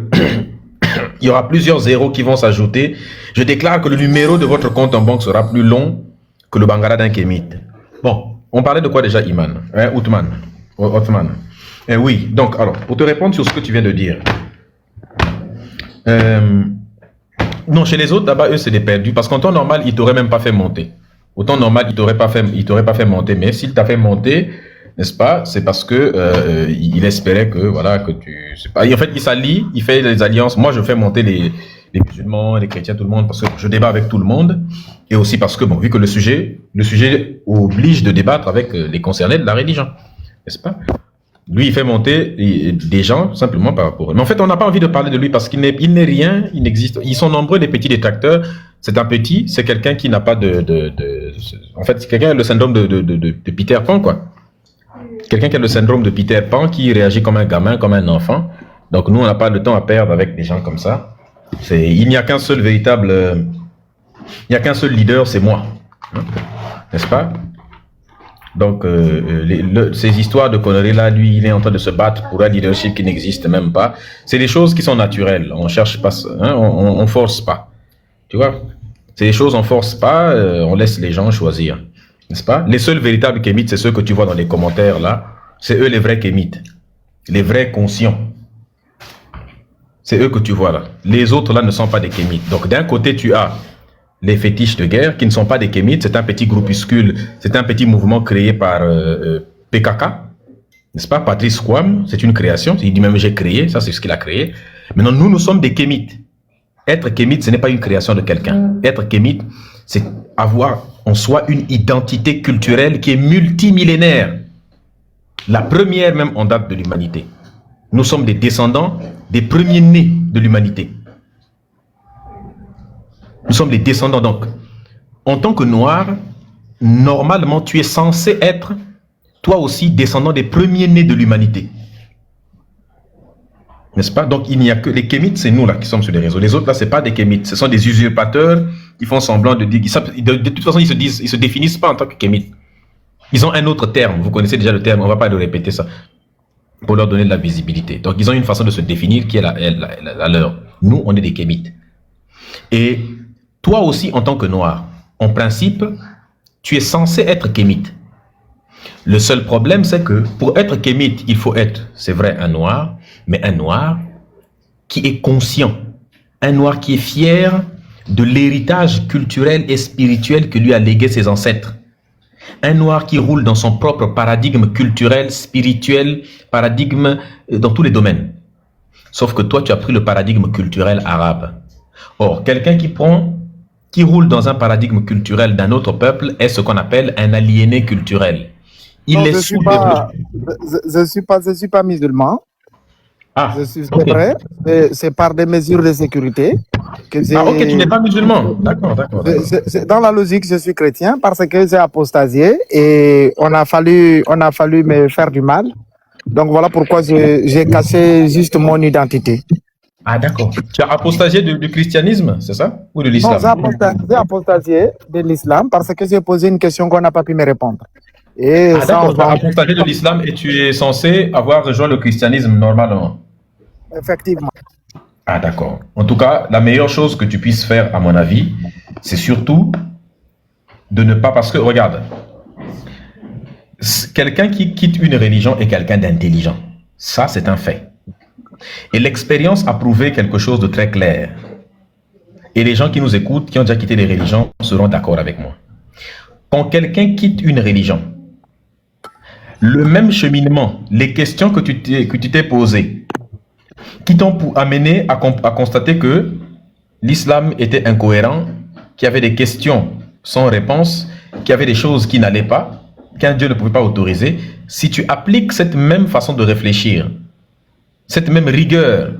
y aura plusieurs zéros qui vont s'ajouter. Je déclare que le numéro de votre compte en banque sera plus long que le Bangala d'un kémite. Bon, on parlait de quoi déjà, Iman? Othman. Oui, donc, alors, pour te répondre sur ce que tu viens de dire. Non, chez les autres, là-bas, eux, c'est des perdus. Parce qu'en temps normal, ils t'auraient même pas fait monter. Au temps normal, ils t'auraient pas fait monter. Mais s'il t'a fait monter, n'est-ce pas, c'est parce que il espérait que, voilà, que tu... C'est pas, en fait, il s'allie, il fait des alliances. Moi, je fais monter les musulmans, les chrétiens, tout le monde, parce que je débat avec tout le monde. Et aussi parce que, bon, vu que le sujet oblige de débattre avec les concernés de la religion. N'est-ce pas? Lui, il fait monter des gens simplement par rapport à eux. Mais en fait, on n'a pas envie de parler de lui parce qu'il n'est rien, il n'existe. Ils sont nombreux, les petits détracteurs. C'est un petit, c'est quelqu'un qui n'a pas en fait, c'est quelqu'un qui a le syndrome de Peter Pan, quoi. Quelqu'un qui a le syndrome de Peter Pan, qui réagit comme un gamin, comme un enfant. Donc, nous, on n'a pas de temps à perdre avec des gens comme ça. Il n'y a qu'un seul véritable Il n'y a qu'un seul leader, c'est moi. Hein? N'est-ce pas? Donc, ces histoires de conneries là, lui, il est en train de se battre pour un leadership qui n'existe même pas. C'est des choses qui sont naturelles. On cherche pas, hein, on force pas. Tu vois? C'est des choses on force pas, on laisse les gens choisir. N'est-ce pas? Les seuls véritables kémites, c'est ceux que tu vois dans les commentaires là. C'est eux les vrais kémites. Les vrais conscients. C'est eux que tu vois là. Les autres là ne sont pas des kémites. Donc, d'un côté, tu as les fétiches de guerre, qui ne sont pas des kémites, c'est un petit groupuscule, c'est un petit mouvement créé par PKK, n'est-ce pas? Patrice Kwame, c'est une création, il dit même j'ai créé, ça c'est ce qu'il a créé. Maintenant, nous sommes des kémites. Être kémite, ce n'est pas une création de quelqu'un. Être kémite, c'est avoir en soi une identité culturelle qui est multimillénaire. La première même en date de l'humanité. Nous sommes des descendants des premiers nés de l'humanité. Nous sommes les descendants. Donc, en tant que noir, normalement, tu es censé être, toi aussi, descendant des premiers nés de l'humanité. N'est-ce pas? Donc, il n'y a que les kémites, c'est nous là qui sommes sur les réseaux. Les autres là, ce n'est pas des kémites. Ce sont des usurpateurs qui font semblant de dire. De toute façon, ils se définissent pas en tant que kémites. Ils ont un autre terme. Vous connaissez déjà le terme. On ne va pas le répéter ça pour leur donner de la visibilité. Donc, ils ont une façon de se définir qui est la leur. Nous, on est des kémites. Et toi aussi, en tant que noir, en principe, tu es censé être kémite. Le seul problème, c'est que pour être kémite, il faut être, c'est vrai, un noir, mais un noir qui est conscient, un noir qui est fier de l'héritage culturel et spirituel que lui a légué ses ancêtres. Un noir qui roule dans son propre paradigme culturel, spirituel, paradigme dans tous les domaines. Sauf que toi, tu as pris le paradigme culturel arabe. Or, quelqu'un qui roule dans un paradigme culturel d'un autre peuple est ce qu'on appelle un aliéné culturel. Je ne suis pas musulman. Ah, c'est vrai, c'est par des mesures de sécurité que j'ai... Ah, ok, tu n'es pas musulman. D'accord. Dans la logique, je suis chrétien parce que j'ai apostasié et on a fallu me faire du mal. Donc voilà pourquoi j'ai caché juste mon identité. Ah, d'accord. Tu as apostasié du christianisme, c'est ça? Ou de l'islam? Non, j'ai apostasié de l'islam parce que j'ai posé une question qu'on n'a pas pu me répondre. Et d'accord, tu as apostasié de l'islam et tu es censé avoir rejoint le christianisme normalement. Effectivement. Ah, d'accord. En tout cas, la meilleure chose que tu puisses faire, à mon avis, c'est surtout de ne pas... Parce que, regarde, quelqu'un qui quitte une religion est quelqu'un d'intelligent. Ça, c'est un fait. Et l'expérience a prouvé quelque chose de très clair. Et les gens qui nous écoutent, qui ont déjà quitté les religions, seront d'accord avec moi. Quand quelqu'un quitte une religion, le même cheminement, les questions que tu t'es posées, qui t'ont amené à constater que l'islam était incohérent, qu'il y avait des questions sans réponse, qu'il y avait des choses qui n'allaient pas, qu'un Dieu ne pouvait pas autoriser. Si tu appliques cette même façon de réfléchir, cette même rigueur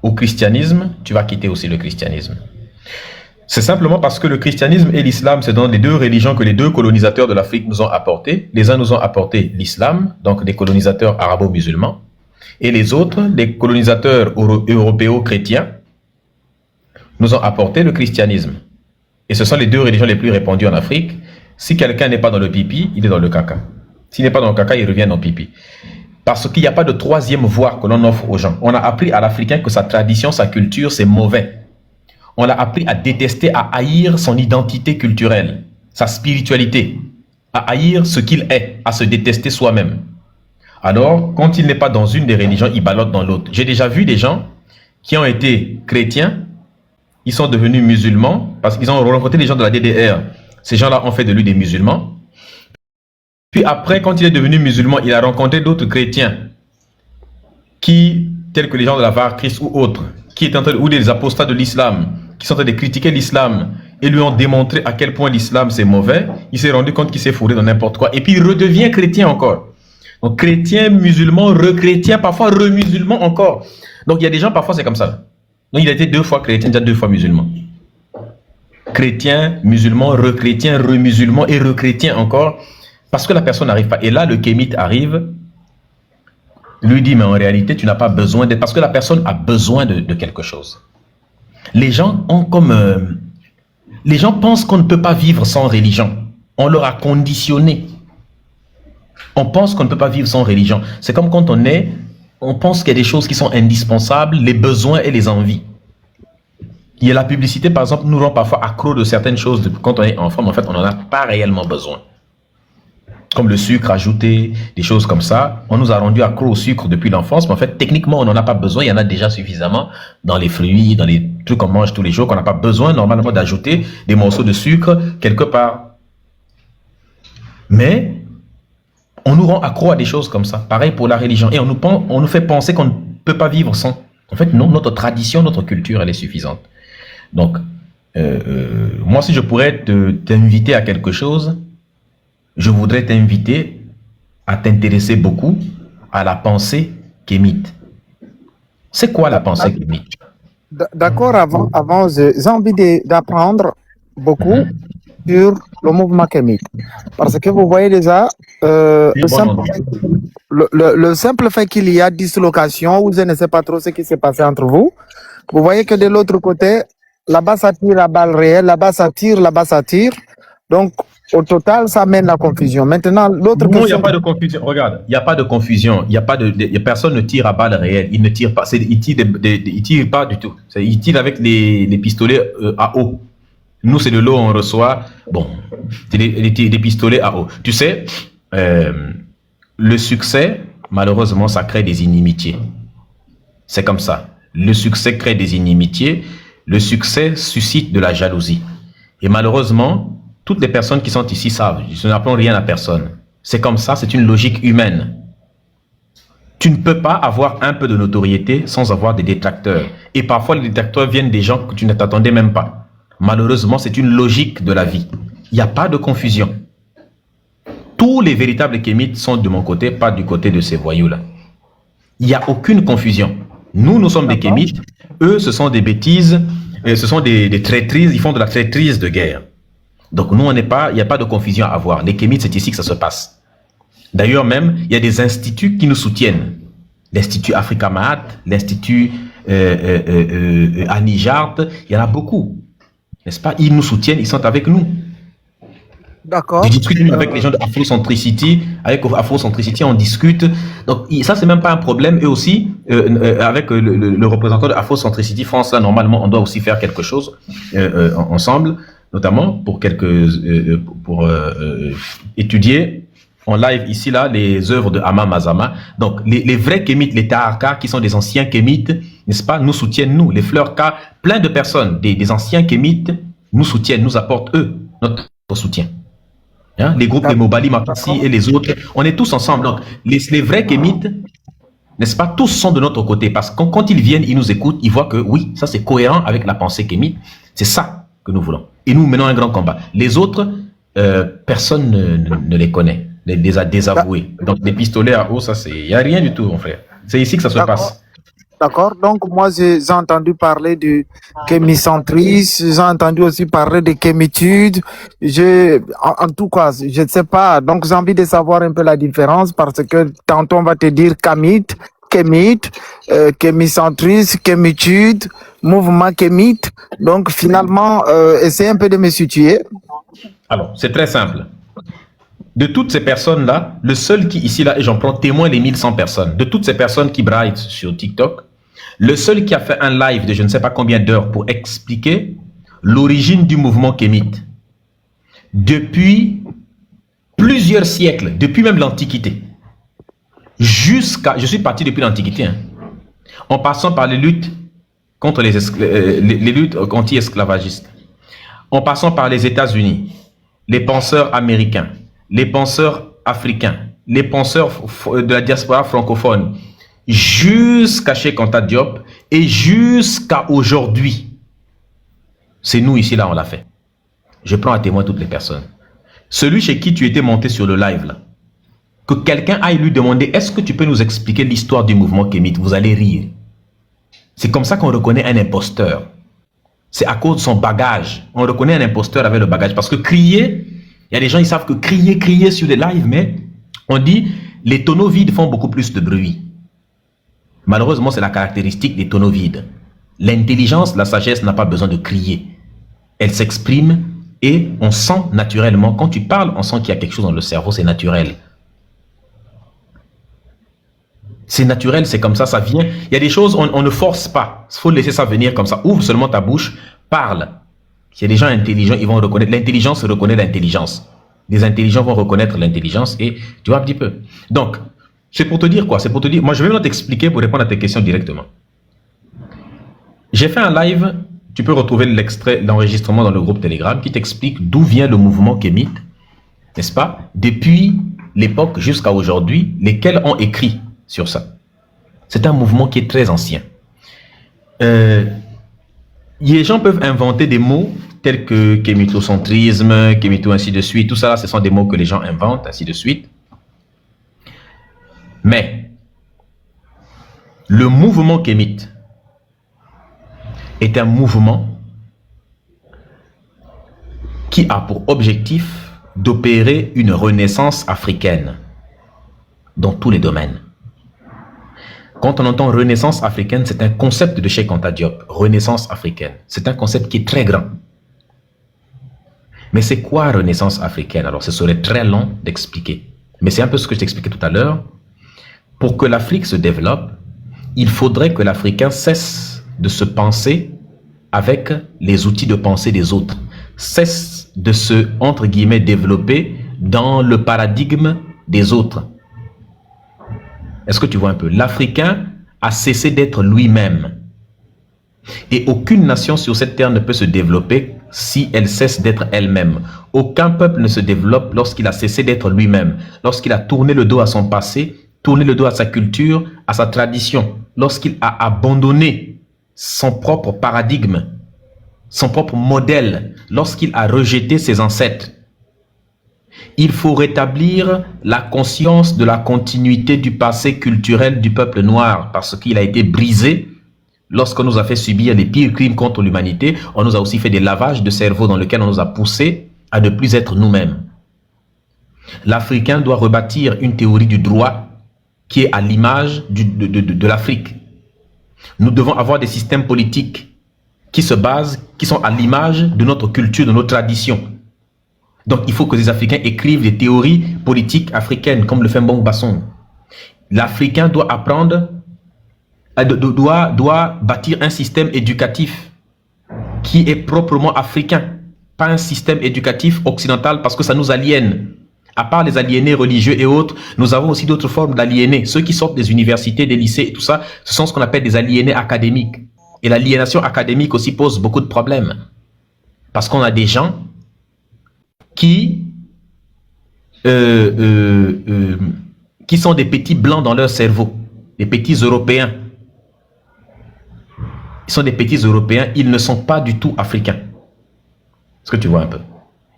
au christianisme, tu vas quitter aussi le christianisme. C'est simplement parce que le christianisme et l'islam, c'est dans les deux religions que les deux colonisateurs de l'Afrique nous ont apporté. Les uns nous ont apporté l'islam, donc des colonisateurs arabo-musulmans, et les autres, les colonisateurs européo-chrétiens, nous ont apporté le christianisme. Et ce sont les deux religions les plus répandues en Afrique. Si quelqu'un n'est pas dans le pipi, il est dans le caca. S'il n'est pas dans le caca, il revient dans le pipi. Parce qu'il n'y a pas de troisième voie que l'on offre aux gens. On a appris à l'Africain que sa tradition, sa culture, c'est mauvais. On l'a appris à détester, à haïr son identité culturelle, sa spiritualité, à haïr ce qu'il est, à se détester soi-même. Alors, quand il n'est pas dans une des religions, il ballotte dans l'autre. J'ai déjà vu des gens qui ont été chrétiens, ils sont devenus musulmans, parce qu'ils ont rencontré des gens de la DDR. Ces gens-là ont fait de lui des musulmans. Puis après, quand il est devenu musulman, il a rencontré d'autres chrétiens qui, tels que les gens de la Var Christ ou autres, qui étaient en train de, ou des apostats de l'islam, qui sont en train de critiquer l'islam et lui ont démontré à quel point l'islam c'est mauvais. Il s'est rendu compte qu'il s'est fourré dans n'importe quoi. Et puis il redevient chrétien encore. Donc chrétien, musulman, re-chrétien, parfois re-musulman encore. Donc il y a des gens, parfois c'est comme ça. Donc il a été 2 fois chrétien, déjà 2 fois musulman. Chrétien, musulman, re-chrétien, re-musulman et re-chrétien encore. Parce que la personne n'arrive pas. Et là, le kémite arrive, lui dit, mais en réalité, tu n'as pas besoin d'être... Parce que la personne a besoin de quelque chose. Les gens ont comme Les gens pensent qu'on ne peut pas vivre sans religion. On leur a conditionné. On pense qu'on ne peut pas vivre sans religion. C'est comme quand on pense qu'il y a des choses qui sont indispensables, les besoins et les envies. Il y a la publicité, par exemple, nous rend parfois accro de certaines choses quand on est enfant, mais en fait, on n'en a pas réellement besoin. Comme le sucre ajouté, des choses comme ça. On nous a rendu accro au sucre depuis l'enfance, mais en fait, techniquement, on n'en a pas besoin. Il y en a déjà suffisamment dans les fruits, dans les trucs qu'on mange tous les jours, qu'on n'a pas besoin normalement d'ajouter des morceaux de sucre quelque part. Mais on nous rend accro à des choses comme ça. Pareil pour la religion. Et on nous fait penser qu'on ne peut pas vivre sans. En fait, non, notre tradition, notre culture, elle est suffisante. Donc, moi, si je pourrais t'inviter à quelque chose, je voudrais t'inviter à t'intéresser beaucoup à la pensée kémite. C'est quoi la pensée kémite? D'accord, avant j'ai envie d'apprendre beaucoup sur le mouvement kémite. Parce que vous voyez déjà, le simple fait qu'il y a dislocation, ou je ne sais pas trop ce qui s'est passé entre vous, vous voyez que de l'autre côté, là-bas ça tire à balles réelles, là-bas ça tire. Donc, au total, ça mène la confusion. Maintenant, l'autre question... Non, il n'y a pas de confusion. Regarde, il n'y a pas de confusion. Personne ne tire à balles réelles. Il ne tire pas. Il tire pas du tout. Il tire avec les pistolets à eau. Nous, c'est de l'eau, on reçoit. Bon, c'est des pistolets à eau. Tu sais, le succès, malheureusement, ça crée des inimitiés. C'est comme ça. Le succès crée des inimitiés. Le succès suscite de la jalousie. Et malheureusement, toutes les personnes qui sont ici savent, je n'apprends rien à personne. C'est comme ça, c'est une logique humaine. Tu ne peux pas avoir un peu de notoriété sans avoir des détracteurs. Et parfois, les détracteurs viennent des gens que tu ne t'attendais même pas. Malheureusement, c'est une logique de la vie. Il n'y a pas de confusion. Tous les véritables kémites sont de mon côté, pas du côté de ces voyous-là. Il n'y a aucune confusion. Nous sommes des kémites. Eux, ce sont des bêtises. Ce sont des traîtrises. Ils font de la traîtrise de guerre. Donc nous, il n'y a pas de confusion à avoir. Les kémites, c'est ici que ça se passe. D'ailleurs même, il y a des instituts qui nous soutiennent. L'Institut Africa Mahat, l'Institut Anijart, il y en a beaucoup. N'est-ce pas? Ils nous soutiennent, ils sont avec nous. D'accord. Je discute avec les gens de Afrocentricity. Avec Afrocentricity, on discute. Donc ça, c'est même pas un problème. Et aussi, avec le représentant de Afrocentricity France, là, normalement, on doit aussi faire quelque chose ensemble, notamment pour étudier en live ici, là, les œuvres de Ama Mazama. Donc, les vrais kémites, les Taharka, qui sont des anciens kémites, n'est-ce pas, nous soutiennent, nous. Les fleurs K, plein de personnes, des anciens kémites, nous soutiennent, nous apportent, eux, notre soutien. Hein? Les groupes, les Mobali, Mapassi et les autres, on est tous ensemble. Donc, les vrais kémites, n'est-ce pas, tous sont de notre côté. Parce que quand ils viennent, ils nous écoutent, ils voient que, oui, ça c'est cohérent avec la pensée kémite. C'est ça que nous voulons. Et nous menons un grand combat. Les autres, personne ne les connaît. Les a désavoués. Donc, des pistolets à eau, ça, il n'y a rien du tout, mon frère. C'est ici que ça se passe. D'accord. Donc, moi, j'ai entendu parler du kémicentrisme, j'ai entendu aussi parler de kémitude. En tout cas, je ne sais pas. Donc, j'ai envie de savoir un peu la différence parce que tantôt, on va te dire kémite, kémicentrisme, kémitude, mouvement kémite. Donc, finalement, essaye un peu de me situer. Alors, c'est très simple. De toutes ces personnes-là, le seul qui, ici, là, et j'en prends témoin les 1100 personnes, de toutes ces personnes qui braillent sur TikTok, le seul qui a fait un live de je ne sais pas combien d'heures pour expliquer l'origine du mouvement kémite, depuis plusieurs siècles, depuis même l'Antiquité, je suis parti depuis l'Antiquité, hein, en passant par les luttes contre les luttes anti-esclavagistes, en passant par les États-Unis, les penseurs américains, les penseurs africains, les penseurs de la diaspora francophone, jusqu'à Cheikh Anta Diop et jusqu'à aujourd'hui. C'est nous ici, là, on l'a fait. Je prends à témoin toutes les personnes. Celui chez qui tu étais monté sur le live, là, que quelqu'un aille lui demander, est-ce que tu peux nous expliquer l'histoire du mouvement kémite? Vous allez rire. C'est comme ça qu'on reconnaît un imposteur. C'est à cause de son bagage. On reconnaît un imposteur avec le bagage. Parce que crier, il y a des gens, ils savent que crier sur des lives, mais on dit, les tonneaux vides font beaucoup plus de bruit. Malheureusement, c'est la caractéristique des tonneaux vides. L'intelligence, la sagesse n'a pas besoin de crier. elle s'exprime et on sent naturellement, quand tu parles, on sent qu'il y a quelque chose dans le cerveau, c'est naturel. C'est naturel, c'est comme ça vient. Il y a des choses, on ne force pas. Il faut laisser ça venir comme ça. Ouvre seulement ta bouche, parle. Il y a des gens intelligents, ils vont reconnaître. L'intelligence reconnaît l'intelligence. Les intelligents vont reconnaître l'intelligence et tu vois un petit peu. Donc, c'est pour te dire quoi? C'est pour te dire, moi je vais maintenant t'expliquer pour répondre à tes questions directement. J'ai fait un live, tu peux retrouver l'extrait, l'enregistrement dans le groupe Telegram qui t'explique d'où vient le mouvement kémite, n'est-ce pas? Depuis l'époque jusqu'à aujourd'hui, lesquels ont écrit sur ça. C'est un mouvement qui est très ancien. Les gens peuvent inventer des mots tels que kémitocentrisme, kémito ainsi de suite. Tout ça, là, ce sont des mots que les gens inventent, ainsi de suite. Mais le mouvement kémite est un mouvement qui a pour objectif d'opérer une renaissance africaine dans tous les domaines. Quand on entend renaissance africaine, c'est un concept de Cheikh Anta Diop, renaissance africaine. C'est un concept qui est très grand. Mais c'est quoi renaissance africaine? Alors, ce serait très long d'expliquer. Mais c'est un peu ce que je t'expliquais tout à l'heure. Pour que l'Afrique se développe, il faudrait que l'Africain cesse de se penser avec les outils de pensée des autres. Cesse de se, entre guillemets, développer dans le paradigme des autres. Est-ce que tu vois un peu? L'Africain a cessé d'être lui-même. Et aucune nation sur cette terre ne peut se développer si elle cesse d'être elle-même. Aucun peuple ne se développe lorsqu'il a cessé d'être lui-même. Lorsqu'il a tourné le dos à son passé, tourné le dos à sa culture, à sa tradition. Lorsqu'il a abandonné son propre paradigme, son propre modèle. Lorsqu'il a rejeté ses ancêtres. Il faut rétablir la conscience de la continuité du passé culturel du peuple noir parce qu'il a été brisé lorsqu'on nous a fait subir les pires crimes contre l'humanité. On nous a aussi fait des lavages de cerveau dans lesquels on nous a poussés à ne plus être nous-mêmes. L'Africain doit rebâtir une théorie du droit qui est à l'image de l'Afrique. Nous devons avoir des systèmes politiques qui se basent, qui sont à l'image de notre culture, de nos traditions. Donc, il faut que les Africains écrivent des théories politiques africaines, comme le fait Mbong Basson. L'Africain doit apprendre, doit bâtir un système éducatif qui est proprement africain, pas un système éducatif occidental parce que ça nous aliène. À part les aliénés religieux et autres, nous avons aussi d'autres formes d'aliénés. Ceux qui sortent des universités, des lycées et tout ça, ce sont ce qu'on appelle des aliénés académiques. Et l'aliénation académique aussi pose beaucoup de problèmes. Parce qu'on a des gens qui sont des petits blancs dans leur cerveau, des petits Européens. Ils sont des petits Européens, ils ne sont pas du tout africains. Est-ce que tu vois un peu?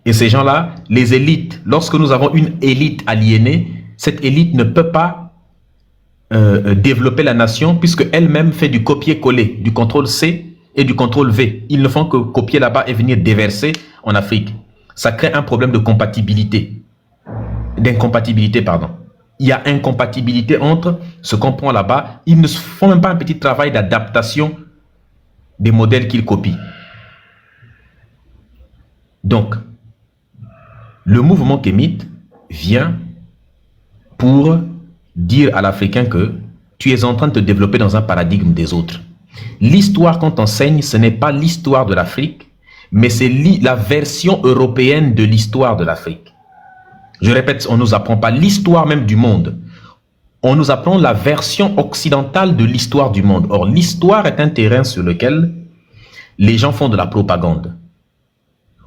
Et ces gens-là, les élites, lorsque nous avons une élite aliénée, cette élite ne peut pas développer la nation puisque elle-même fait du copier-coller, du contrôle C et du contrôle V. Ils ne font que copier là-bas et venir déverser en Afrique. Ça crée un problème de compatibilité. D'incompatibilité, pardon. Il y a incompatibilité entre ce qu'on prend là-bas. Ils ne font même pas un petit travail d'adaptation des modèles qu'ils copient. Donc, le mouvement kémite vient pour dire à l'Africain que tu es en train de te développer dans un paradigme des autres. L'histoire qu'on t'enseigne, ce n'est pas l'histoire de l'Afrique, mais c'est la version européenne de l'histoire de l'Afrique. Je répète, on ne nous apprend pas l'histoire même du monde. On nous apprend la version occidentale de l'histoire du monde. Or, l'histoire est un terrain sur lequel les gens font de la propagande.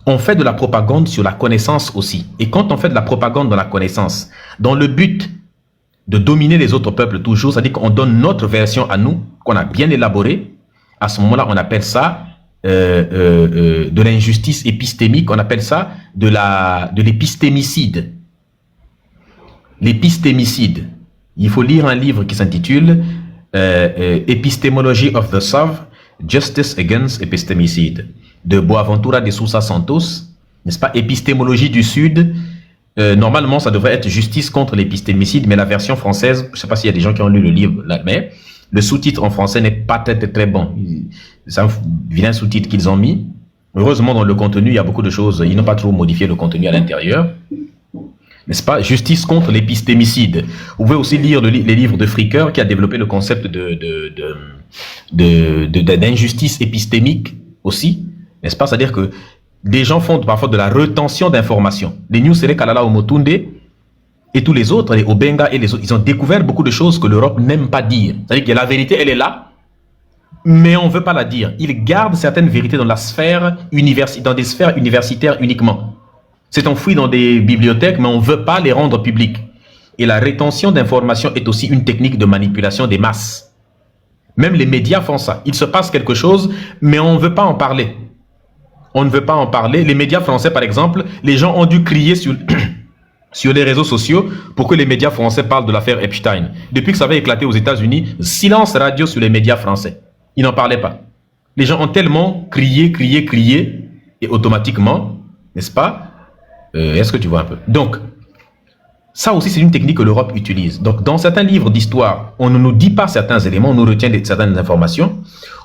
On fait de la propagande sur la connaissance aussi. Et quand on fait de la propagande dans la connaissance, dans le but de dominer les autres peuples toujours, c'est-à-dire qu'on donne notre version à nous, qu'on a bien élaborée, à ce moment-là, on appelle ça de l'injustice épistémique, on appelle ça de l'épistémicide. L'épistémicide. Il faut lire un livre qui s'intitule Epistemology of the South, Justice Against Epistemicide, de Boaventura de Sousa Santos, n'est-ce pas? Épistémologie du Sud. Normalement, ça devrait être justice contre l'épistémicide, mais la version française, je ne sais pas s'il y a des gens qui ont lu le livre, là, mais le sous-titre en français n'est pas très bon. C'est un vilain sous-titre qu'ils ont mis. Heureusement, dans le contenu, il y a beaucoup de choses. Ils n'ont pas trop modifié le contenu à l'intérieur. N'est-ce pas? Justice contre l'épistémicide. Vous pouvez aussi lire les livres de Fricker qui a développé le concept d'injustice épistémique aussi. N'est-ce pas? C'est-à-dire que des gens font parfois de la retention d'informations. Les News Sere Kalala Omotunde et tous les autres, les Obenga et les autres, ils ont découvert beaucoup de choses que l'Europe n'aime pas dire. C'est-à-dire que la vérité, elle est là, mais on ne veut pas la dire. Ils gardent certaines vérités dans la sphère dans des sphères universitaires uniquement. C'est enfoui dans des bibliothèques, mais on ne veut pas les rendre publiques. Et la rétention d'informations est aussi une technique de manipulation des masses. Même les médias font ça. Il se passe quelque chose, mais on ne veut pas en parler. On ne veut pas en parler. Les médias français, par exemple, les gens ont dû crier sur les réseaux sociaux pour que les médias français parlent de l'affaire Epstein. Depuis que ça avait éclaté aux États-Unis, silence radio sur les médias français. Ils n'en parlaient pas. Les gens ont tellement crié, et automatiquement, n'est-ce pas? Est-ce que tu vois un peu? Donc, ça aussi, c'est une technique que l'Europe utilise. Donc, dans certains livres d'histoire, on ne nous dit pas certains éléments, on nous retient certaines informations.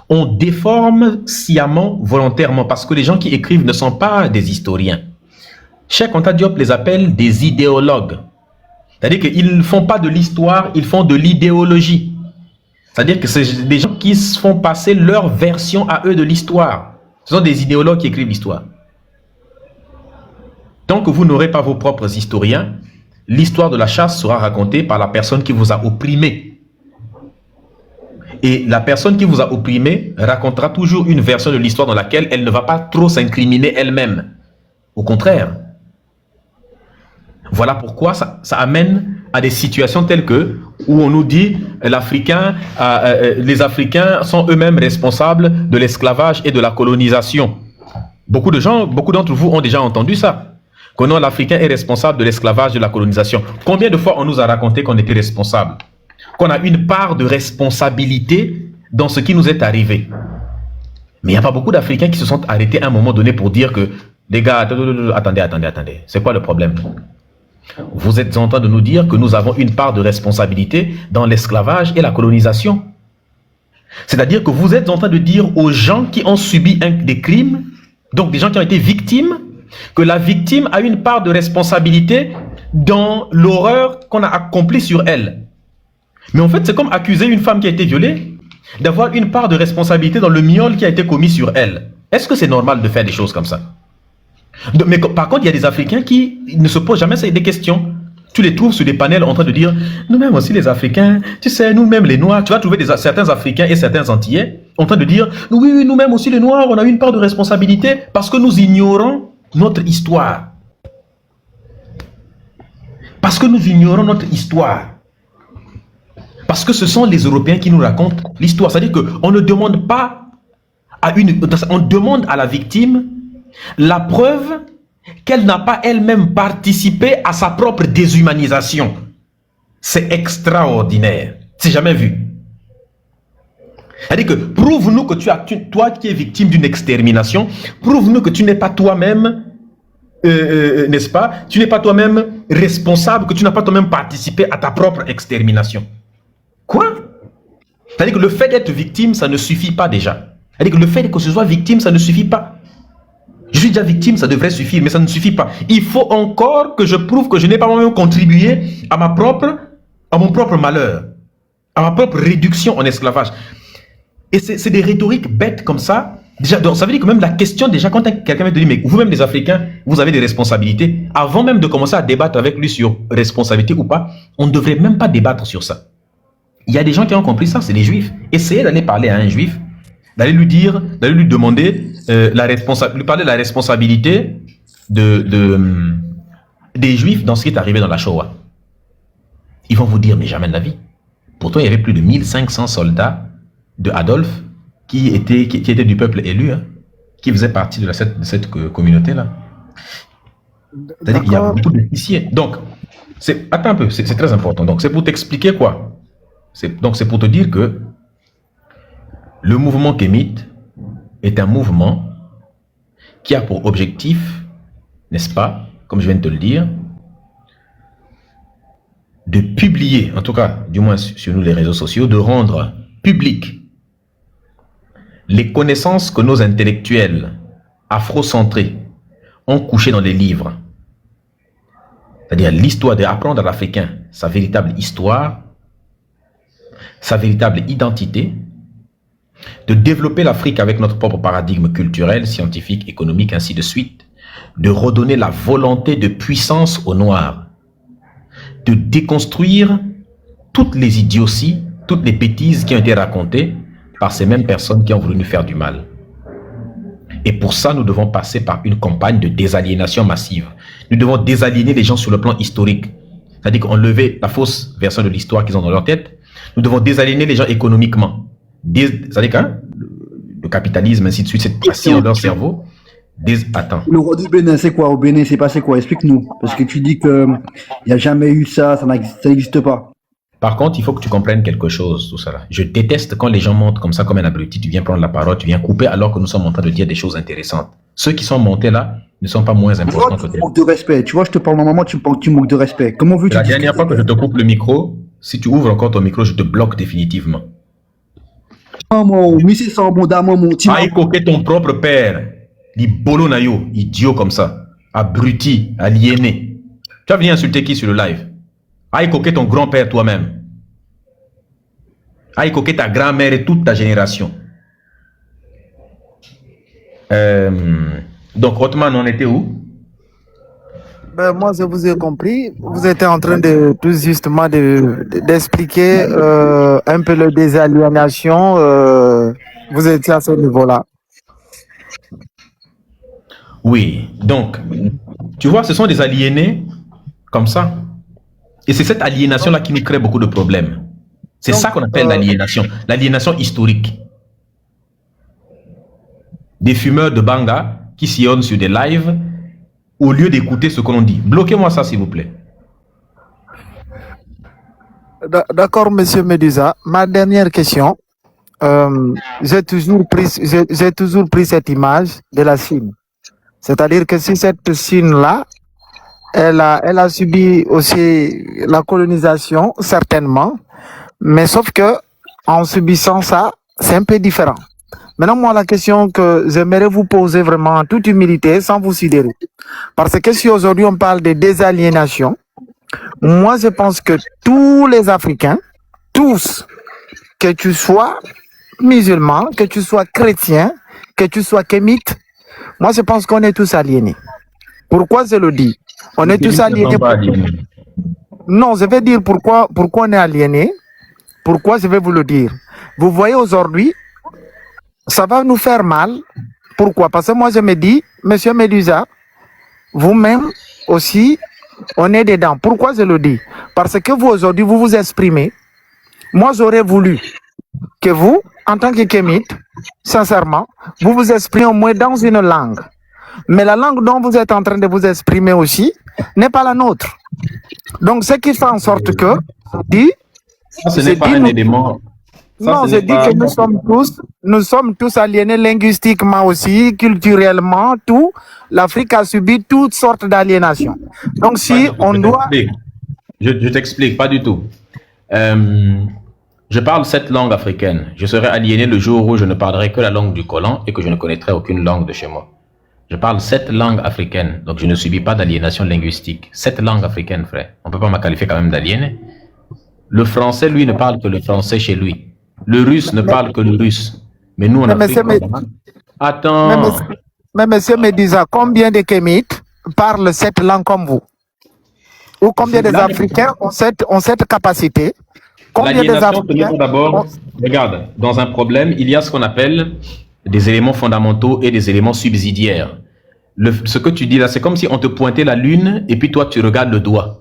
On déforme sciemment, volontairement, parce que les gens qui écrivent ne sont pas des historiens. Cheikh Anta Diop les appelle des idéologues. C'est-à-dire qu'ils ne font pas de l'histoire, ils font de l'idéologie. C'est-à-dire que c'est des gens qui se font passer leur version à eux de l'histoire. Ce sont des idéologues qui écrivent l'histoire. Tant que vous n'aurez pas vos propres historiens, l'histoire de la chasse sera racontée par la personne qui vous a opprimé. Et la personne qui vous a opprimé racontera toujours une version de l'histoire dans laquelle elle ne va pas trop s'incriminer elle-même. Au contraire. Voilà pourquoi ça amène à des situations telles que, où on nous dit les Africains sont eux-mêmes responsables de l'esclavage et de la colonisation. Beaucoup d'entre vous ont déjà entendu ça. Que non, l'Africain est responsable de l'esclavage, de la colonisation. Combien de fois on nous a raconté qu'on était responsable? Qu'on a une part de responsabilité dans ce qui nous est arrivé. Mais il n'y a pas beaucoup d'Africains qui se sont arrêtés à un moment donné pour dire que, les gars, attendez, c'est quoi le problème? Vous êtes en train de nous dire que nous avons une part de responsabilité dans l'esclavage et la colonisation. C'est-à-dire que vous êtes en train de dire aux gens qui ont subi des crimes, donc des gens qui ont été victimes, que la victime a une part de responsabilité dans l'horreur qu'on a accomplie sur elle. Mais en fait, c'est comme accuser une femme qui a été violée d'avoir une part de responsabilité dans le viol qui a été commis sur elle. Est-ce que c'est normal de faire des choses comme ça? Mais par contre, il y a des Africains qui ne se posent jamais des questions. Tu les trouves sur des panels en train de dire « Nous-mêmes aussi les Africains, tu sais, nous-mêmes les Noirs ». Tu vas trouver certains Africains et certains Antillais en train de dire « Oui, nous-mêmes aussi les Noirs, on a une part de responsabilité parce que nous ignorons notre histoire. Parce que nous ignorons notre histoire. Parce que ce sont les Européens qui nous racontent l'histoire. C'est-à-dire qu'on ne demande pas on demande à la victime la preuve qu'elle n'a pas elle-même participé à sa propre déshumanisation. C'est extraordinaire. C'est jamais vu. C'est-à-dire que prouve-nous que toi qui es victime d'une extermination, prouve-nous que tu n'es pas toi-même, n'est-ce pas, tu n'es pas toi-même responsable, que tu n'as pas toi-même participé à ta propre extermination. Quoi? C'est-à-dire que le fait d'être victime, ça ne suffit pas déjà. C'est-à-dire que le fait que ce soit victime, ça ne suffit pas. Je suis déjà victime, ça devrait suffire, mais ça ne suffit pas. Il faut encore que je prouve que je n'ai pas moi-même contribué à mon propre malheur, à ma propre réduction en esclavage. Et c'est des rhétoriques bêtes comme ça. Déjà, donc, ça veut dire que même la question, déjà, quand quelqu'un me dit, mais vous-même les Africains, vous avez des responsabilités, avant même de commencer à débattre avec lui sur responsabilité ou pas, on ne devrait même pas débattre sur ça. Il y a des gens qui ont compris ça, c'est les Juifs. Essayez d'aller parler à un Juif, d'aller lui demander lui parler de la responsabilité des Juifs dans ce qui est arrivé dans la Shoah. Ils vont vous dire, mais jamais de la vie. Pourtant, il y avait plus de 1500 soldats de Adolphe qui étaient du peuple élu, hein, qui faisaient partie de cette communauté-là. C'est-à-dire qu'il y a beaucoup d'officiers. Donc, attends un peu, c'est très important. Donc, c'est pour t'expliquer quoi? Donc, c'est pour te dire que le mouvement kémite est un mouvement qui a pour objectif, n'est-ce pas, comme je viens de te le dire, de publier, en tout cas, du moins sur nous les réseaux sociaux, de rendre public les connaissances que nos intellectuels afrocentrés ont couché dans les livres, c'est-à-dire l'histoire d'apprendre à l'Africain sa véritable histoire, sa véritable identité, de développer l'Afrique avec notre propre paradigme culturel, scientifique, économique, ainsi de suite, de redonner la volonté de puissance aux Noirs, de déconstruire toutes les idioties, toutes les bêtises qui ont été racontées par ces mêmes personnes qui ont voulu nous faire du mal. Et pour ça, nous devons passer par une campagne de désaliénation massive. Nous devons désaliéner les gens sur le plan historique. C'est-à-dire qu'enlever la fausse version de l'histoire qu'ils ont dans leur tête. Nous devons désaliéner les gens économiquement. C'est-à-dire que le capitalisme, ainsi de suite, c'est assis dans leur cerveau. Attends. Le roi du Bénin, c'est quoi? Au Bénin, c'est passé quoi? Explique-nous. Parce que tu dis qu'il n'y a jamais eu ça, ça n'existe pas. Par contre, il faut que tu comprennes quelque chose, tout ça là. Je déteste quand les gens montent comme ça, comme un abruti, tu viens prendre la parole, tu viens couper alors que nous sommes en train de dire des choses intéressantes. Ceux qui sont montés là ne sont pas moins importants que toi. Tu manques de respect. Tu vois, je te parle normalement, tu manques de respect. Comment veux-tu? La dernière fois que je te coupe le micro, si tu ouvres encore ton micro, je te bloque définitivement. Maman, mais c'est ça, mon dame, mon petit. Aïe, coquet ton propre père, les bolo nayo, idiot comme ça, abruti, aliéné. Tu vas venir insulter qui sur le live? Aïe, coquet ton grand-père toi-même. Aïe, coquet ta grand-mère et toute ta génération. Donc, Othman, on était où? Ben, moi, je vous ai compris. Vous étiez en train de tout justement d'expliquer un peu la désaliénation. Vous étiez à ce niveau-là. Oui, donc, tu vois, ce sont des aliénés comme ça. Et c'est cette aliénation-là qui nous crée beaucoup de problèmes. C'est ça qu'on appelle l'aliénation historique. Des fumeurs de banga qui sillonnent sur des lives au lieu d'écouter ce que l'on dit. Bloquez-moi ça, s'il vous plaît. D'accord, monsieur Medusa. Ma dernière question. J'ai toujours pris cette image de la Chine. C'est-à-dire que si cette Chine-là, elle a subi aussi la colonisation, certainement, mais sauf que en subissant ça, c'est un peu différent. Maintenant, moi, la question que j'aimerais vous poser vraiment en toute humilité, sans vous sidérer, parce que si aujourd'hui on parle de désaliénation, moi, je pense que tous les Africains, tous, que tu sois musulman, que tu sois chrétien, que tu sois kémite, moi, je pense qu'on est tous aliénés. Pourquoi je le dis? On est tous aliénés. Non, je vais dire pourquoi on est aliénés. Pourquoi je vais vous le dire? Vous voyez aujourd'hui, ça va nous faire mal. Pourquoi? Parce que moi, je me dis, monsieur Medusa, vous-même aussi, on est dedans. Pourquoi je le dis? Parce que vous, aujourd'hui, vous vous exprimez. Moi, j'aurais voulu que vous, en tant que kémite, sincèrement, vous vous exprimez au moins dans une langue. Mais la langue dont vous êtes en train de vous exprimer aussi n'est pas la nôtre. Donc, ce qui fait en sorte que, ce n'est pas un élément. Non, je dis que nous sommes tous aliénés linguistiquement aussi, culturellement, tout. L'Afrique a subi toutes sortes d'aliénations. Donc, si on doit... Je t'explique, pas du tout. Je parle cette langue africaine. Je serai aliéné le jour où je ne parlerai que la langue du Coran et que je ne connaîtrai aucune langue de chez moi. Je parle cette langue africaine, donc je ne subis pas d'aliénation linguistique. Cette langue africaine, frère. On ne peut pas me qualifier quand même d'aliéné. Le français, lui, ne parle que le français chez lui. Le russe ne parle que le russe. Mais nous, en Afrique... Attends. Mais monsieur Medusa, combien de Kémites parlent cette langue comme vous? Ou combien des Africains ont cette capacité? Combien des Africains... D'abord, regarde, dans un problème, il y a ce qu'on appelle des éléments fondamentaux et des éléments subsidiaires. Ce que tu dis là, c'est comme si on te pointait la lune et puis toi, tu regardes le doigt.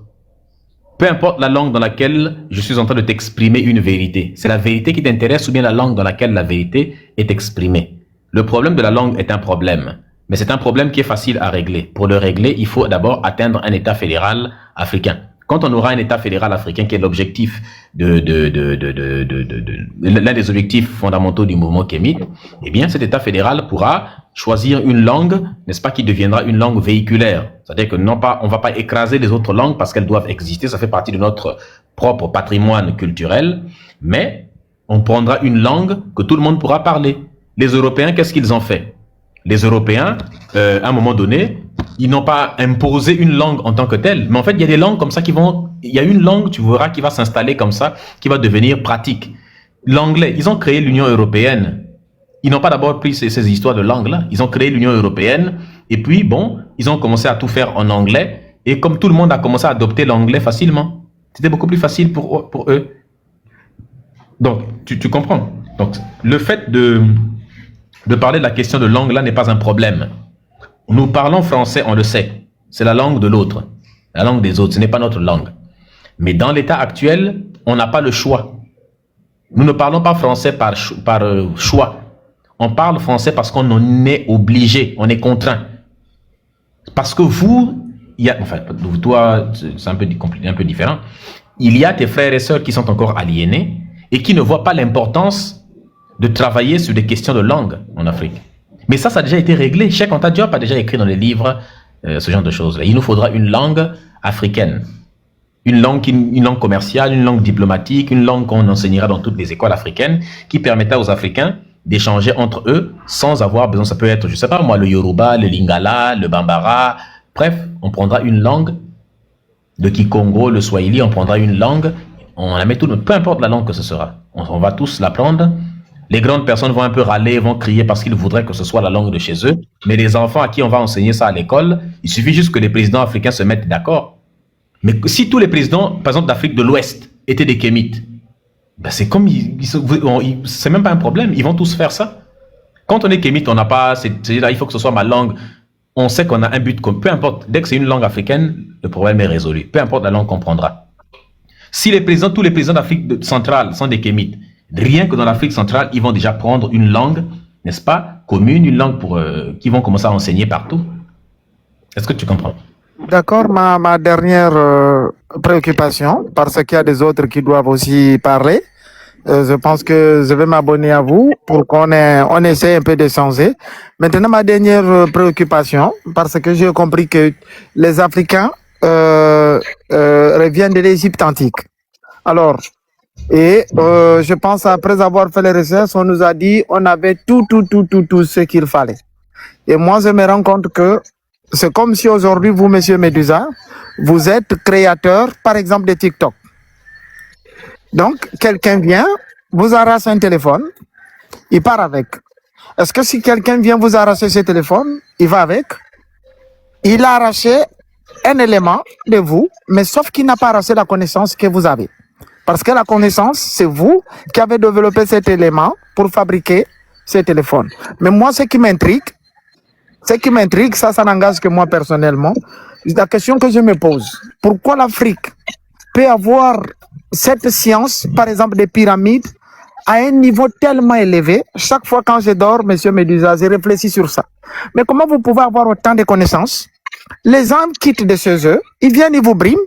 Peu importe la langue dans laquelle je suis en train de t'exprimer une vérité. C'est la vérité qui t'intéresse ou bien la langue dans laquelle la vérité est exprimée. Le problème de la langue est un problème. Mais c'est un problème qui est facile à régler. Pour le régler, il faut d'abord atteindre un État fédéral africain. Quand on aura un État fédéral africain qui est l'objectif l'un des objectifs fondamentaux du mouvement kémite, eh bien cet État fédéral pourra choisir une langue, n'est-ce pas, qui deviendra une langue véhiculaire. C'est-à-dire que non pas, on va pas écraser les autres langues parce qu'elles doivent exister, ça fait partie de notre propre patrimoine culturel, mais on prendra une langue que tout le monde pourra parler. Les Européens, qu'est-ce qu'ils ont fait? Les Européens, à un moment donné, ils n'ont pas imposé une langue en tant que telle. Mais en fait, il y a des langues comme ça qui vont... Il y a une langue, tu verras, qui va s'installer comme ça, qui va devenir pratique. L'anglais, ils ont créé l'Union européenne. Ils n'ont pas d'abord pris ces histoires de langue-là. Ils ont créé l'Union européenne. Et puis, bon, ils ont commencé à tout faire en anglais. Et comme tout le monde a commencé à adopter l'anglais facilement, c'était beaucoup plus facile pour eux. Donc, tu comprends. Donc, le fait de parler de la question de langue là n'est pas un problème. Nous parlons français, on le sait. C'est la langue de l'autre, la langue des autres, ce n'est pas notre langue. Mais dans l'état actuel, on n'a pas le choix. Nous ne parlons pas français par choix. On parle français parce qu'on en est obligé, on est contraint. Parce que toi, c'est un peu différent. Il y a tes frères et sœurs qui sont encore aliénés et qui ne voient pas l'importance de travailler sur des questions de langue en Afrique. Mais ça a déjà été réglé. Cheikh Anta Diop a déjà écrit dans les livres ce genre de choses-là. Il nous faudra une langue africaine. Une langue commerciale, une langue diplomatique, une langue qu'on enseignera dans toutes les écoles africaines qui permettra aux Africains d'échanger entre eux sans avoir besoin. Ça peut être, je sais pas moi, le Yoruba, le Lingala, le Bambara. Bref, on prendra une langue de Kikongo, le Swahili, on prendra une langue, on la met tout, peu importe la langue que ce sera. On va tous l'apprendre. Les grandes personnes vont un peu râler, vont crier parce qu'ils voudraient que ce soit la langue de chez eux. Mais les enfants à qui on va enseigner ça à l'école, il suffit juste que les présidents africains se mettent d'accord. Mais si tous les présidents, par exemple d'Afrique de l'Ouest, étaient des Kémites, ben c'est comme, c'est même pas un problème, ils vont tous faire ça. Quand on est Kémite, on n'a pas, là, il faut que ce soit ma langue. On sait qu'on a un but commun. Peu importe, dès que c'est une langue africaine, le problème est résolu. Peu importe la langue qu'on prendra. Si tous les présidents d'Afrique centrale sont des Kémites, rien que dans l'Afrique centrale, ils vont déjà prendre une langue, n'est-ce pas, commune, une langue qu'ils vont commencer à enseigner partout. Est-ce que tu comprends? D'accord, ma dernière préoccupation, parce qu'il y a des autres qui doivent aussi parler. Je pense que je vais m'abonner à vous pour on essaie un peu d'échanger. Maintenant, ma dernière préoccupation, parce que j'ai compris que les Africains reviennent de l'Égypte antique. Alors, je pense après avoir fait les recherches, on nous a dit on avait tout ce qu'il fallait. Et moi, je me rends compte que c'est comme si aujourd'hui, vous, monsieur Médusa, vous êtes créateur, par exemple, de TikTok. Donc, quelqu'un vient, vous arrache un téléphone, il part avec. Est-ce que si quelqu'un vient vous arracher ce téléphone, il va avec? Il a arraché un élément de vous, mais sauf qu'il n'a pas arraché la connaissance que vous avez. Parce que la connaissance, c'est vous qui avez développé cet élément pour fabriquer ce téléphone. Mais moi, ce qui m'intrigue, ça n'engage que moi personnellement. La question que je me pose, pourquoi l'Afrique peut avoir cette science, par exemple des pyramides, à un niveau tellement élevé? Chaque fois quand je dors, monsieur Médusa, je réfléchis sur ça. Mais comment vous pouvez avoir autant de connaissances? Les gens quittent de chez eux, ils viennent, ils vous briment,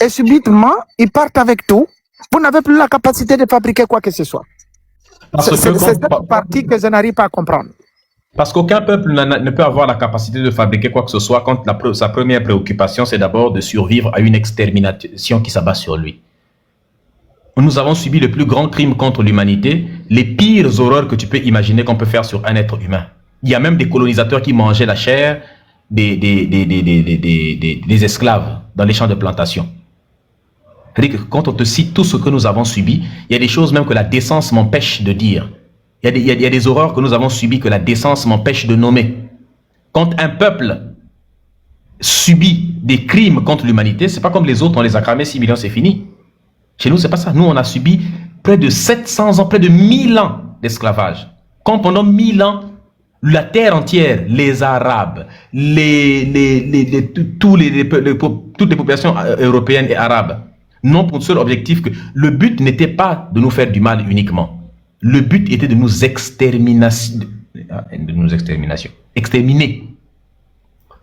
et subitement, ils partent avec tout. Vous n'avez plus la capacité de fabriquer quoi que ce soit. C'est cette partie que je n'arrive pas à comprendre. Parce qu'aucun peuple ne peut avoir la capacité de fabriquer quoi que ce soit quand sa première préoccupation, c'est d'abord de survivre à une extermination qui s'abat sur lui. Nous avons subi le plus grand crime contre l'humanité, les pires horreurs que tu peux imaginer qu'on peut faire sur un être humain. Il y a même des colonisateurs qui mangeaient la chair des esclaves dans les champs de plantation. C'est-à-dire que quand on te cite tout ce que nous avons subi, il y a des choses même que la décence m'empêche de dire. Il y a des horreurs que nous avons subies que la décence m'empêche de nommer. Quand un peuple subit des crimes contre l'humanité, c'est pas comme les autres, on les a cramés 6 millions, c'est fini. Chez nous, c'est pas ça. Nous, on a subi près de 700 ans, près de 1000 ans d'esclavage. Quand pendant 1000 ans, la terre entière, les Arabes, toutes les populations européennes et arabes, n'ont pour seul objectif que le but n'était pas de nous faire du mal uniquement. Le but était de nous exterminer,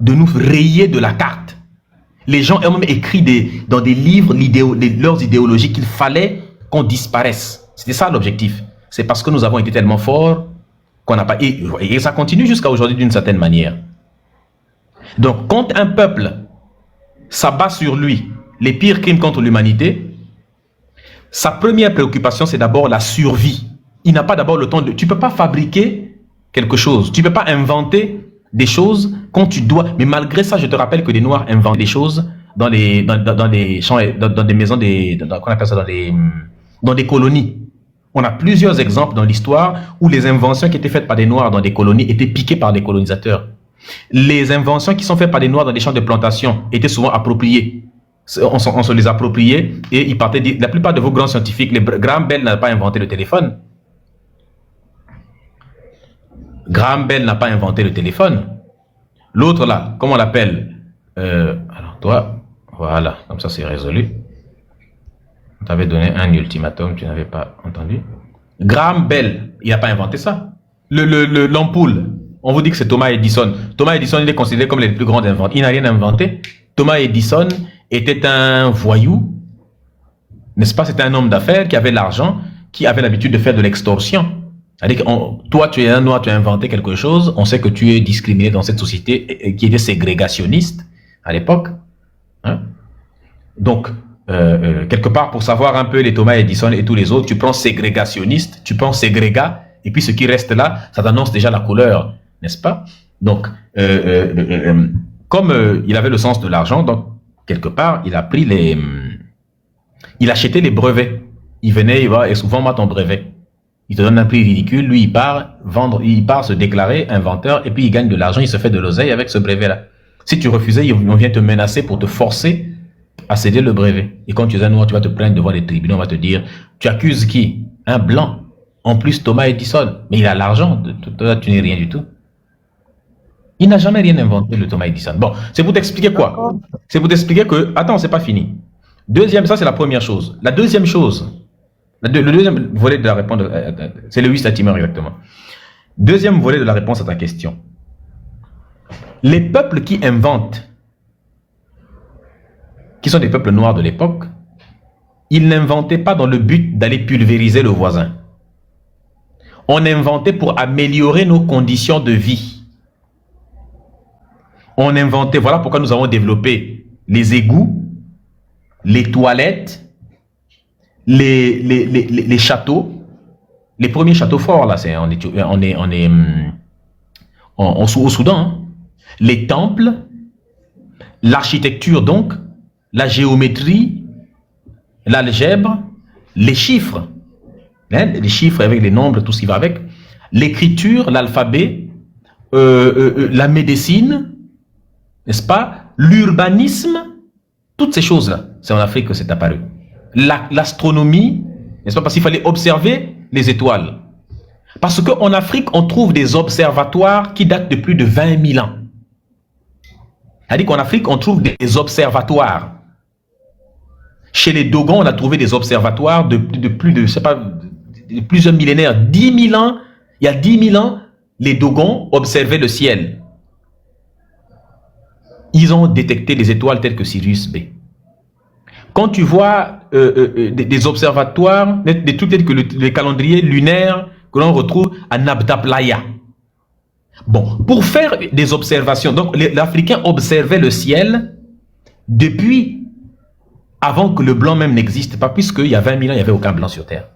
de nous rayer de la carte. Les gens ont même écrit dans des livres leurs idéologies qu'il fallait qu'on disparaisse. C'était ça l'objectif. C'est parce que nous avons été tellement forts qu'on n'a pas... Et ça continue jusqu'à aujourd'hui d'une certaine manière. Donc, quand un peuple s'abat sur lui les pires crimes contre l'humanité, sa première préoccupation, c'est d'abord la survie. Il n'a pas d'abord le temps de... Tu ne peux pas fabriquer quelque chose. Tu ne peux pas inventer des choses quand tu dois. Mais malgré ça, je te rappelle que les Noirs inventent des choses dans des champs, dans des maisons, qu'on appelle ça, dans des colonies. On a plusieurs exemples dans l'histoire où les inventions qui étaient faites par des Noirs dans des colonies étaient piquées par des colonisateurs. Les inventions qui sont faites par des Noirs dans des champs de plantation étaient souvent appropriées. On se les appropriait et ils partaient. La plupart de vos grands scientifiques, Graham Bell n'a pas inventé le téléphone. Graham Bell n'a pas inventé le téléphone. L'autre là, comment on l'appelle? Alors toi, voilà, comme ça c'est résolu. On t'avait donné un ultimatum, tu n'avais pas entendu. Graham Bell, il n'a pas inventé ça. L'ampoule, on vous dit que c'est Thomas Edison. Thomas Edison, il est considéré comme le plus grand inventeur. Il n'a rien inventé. Thomas Edison était un voyou, n'est-ce pas? C'était un homme d'affaires qui avait l'argent, qui avait l'habitude de faire de l'extorsion. C'est-à-dire que toi, tu es un noir, tu as inventé quelque chose, on sait que tu es discriminé dans cette société qui était ségrégationniste à l'époque. Hein? Donc, quelque part, pour savoir un peu les Thomas Edison et tous les autres, tu prends ségrégationniste, tu prends ségrégat, et puis ce qui reste là, ça t'annonce déjà la couleur, n'est-ce pas? Donc, comme il avait le sens de l'argent, donc, quelque part, il a pris il achetait les brevets. Il venait, il va, et souvent, moi, ton brevet. Il te donne un prix ridicule, lui, il part se déclarer inventeur, et puis il gagne de l'argent, il se fait de l'oseille avec ce brevet-là. Si tu refusais, on vient te menacer pour te forcer à céder le brevet. Et quand tu es un noir, tu vas te plaindre devant les tribunaux, on va te dire, tu accuses qui? Un blanc. En plus, Thomas Edison. Mais il a l'argent, toi, tu n'es rien du tout. Il n'a jamais rien inventé, le Thomas Edison. Bon, c'est pour t'expliquer quoi? C'est pour t'expliquer que, attends, c'est pas fini. Deuxième, ça c'est la première chose. La deuxième chose, le deuxième volet de la réponse, c'est le 8 Latimer exactement. Deuxième volet de la réponse à ta question. Les peuples qui inventent, qui sont des peuples noirs de l'époque, ils n'inventaient pas dans le but d'aller pulvériser le voisin. On inventait pour améliorer nos conditions de vie. On inventait, voilà pourquoi nous avons développé les égouts, les toilettes, les châteaux, les premiers châteaux forts là, c'est au Soudan, hein. Les temples, l'architecture donc, la géométrie, l'algèbre, les chiffres, hein, les chiffres avec les nombres, tout ce qui va avec, l'écriture, l'alphabet, la médecine, n'est-ce pas, l'urbanisme, toutes ces choses-là, c'est en Afrique que c'est apparu. L'astronomie, n'est-ce pas, parce qu'il fallait observer les étoiles. Parce qu'en Afrique, on trouve des observatoires qui datent de plus de 20 000 ans. C'est-à-dire qu'en Afrique, on trouve des observatoires. Chez les Dogons, on a trouvé des observatoires de plus de, je sais pas, de plusieurs millénaires. 10 000 ans, il y a 10 000 ans, les Dogons observaient le ciel. Ils ont détecté des étoiles telles que Sirius B. Quand tu vois des observatoires, des trucs tels que le calendrier lunaire que l'on retrouve à Nabda Playa. Bon, pour faire des observations, donc l'Africain observait le ciel depuis avant que le blanc même n'existe pas, puisqu'il y a 20 000 ans, il n'y avait aucun blanc sur Terre.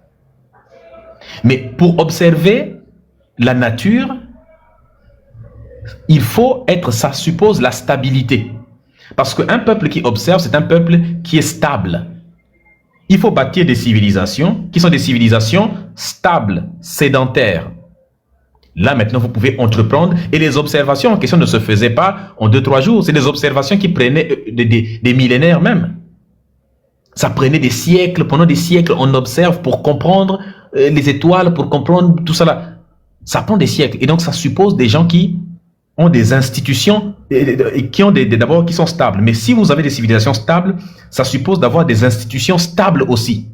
Mais pour observer la nature, il faut être, ça suppose la stabilité. Parce qu'un peuple qui observe, c'est un peuple qui est stable. Il faut bâtir des civilisations qui sont des civilisations stables, sédentaires. Là, maintenant, vous pouvez entreprendre. Et les observations en question ne se faisaient pas en 2-3 jours. C'est des observations qui prenaient des millénaires même. Ça prenait des siècles. Pendant des siècles, on observe pour comprendre les étoiles, pour comprendre tout ça là. Ça prend des siècles. Et donc, ça suppose des gens qui ont des institutions qui sont stables. Mais si vous avez des civilisations stables, ça suppose d'avoir des institutions stables aussi.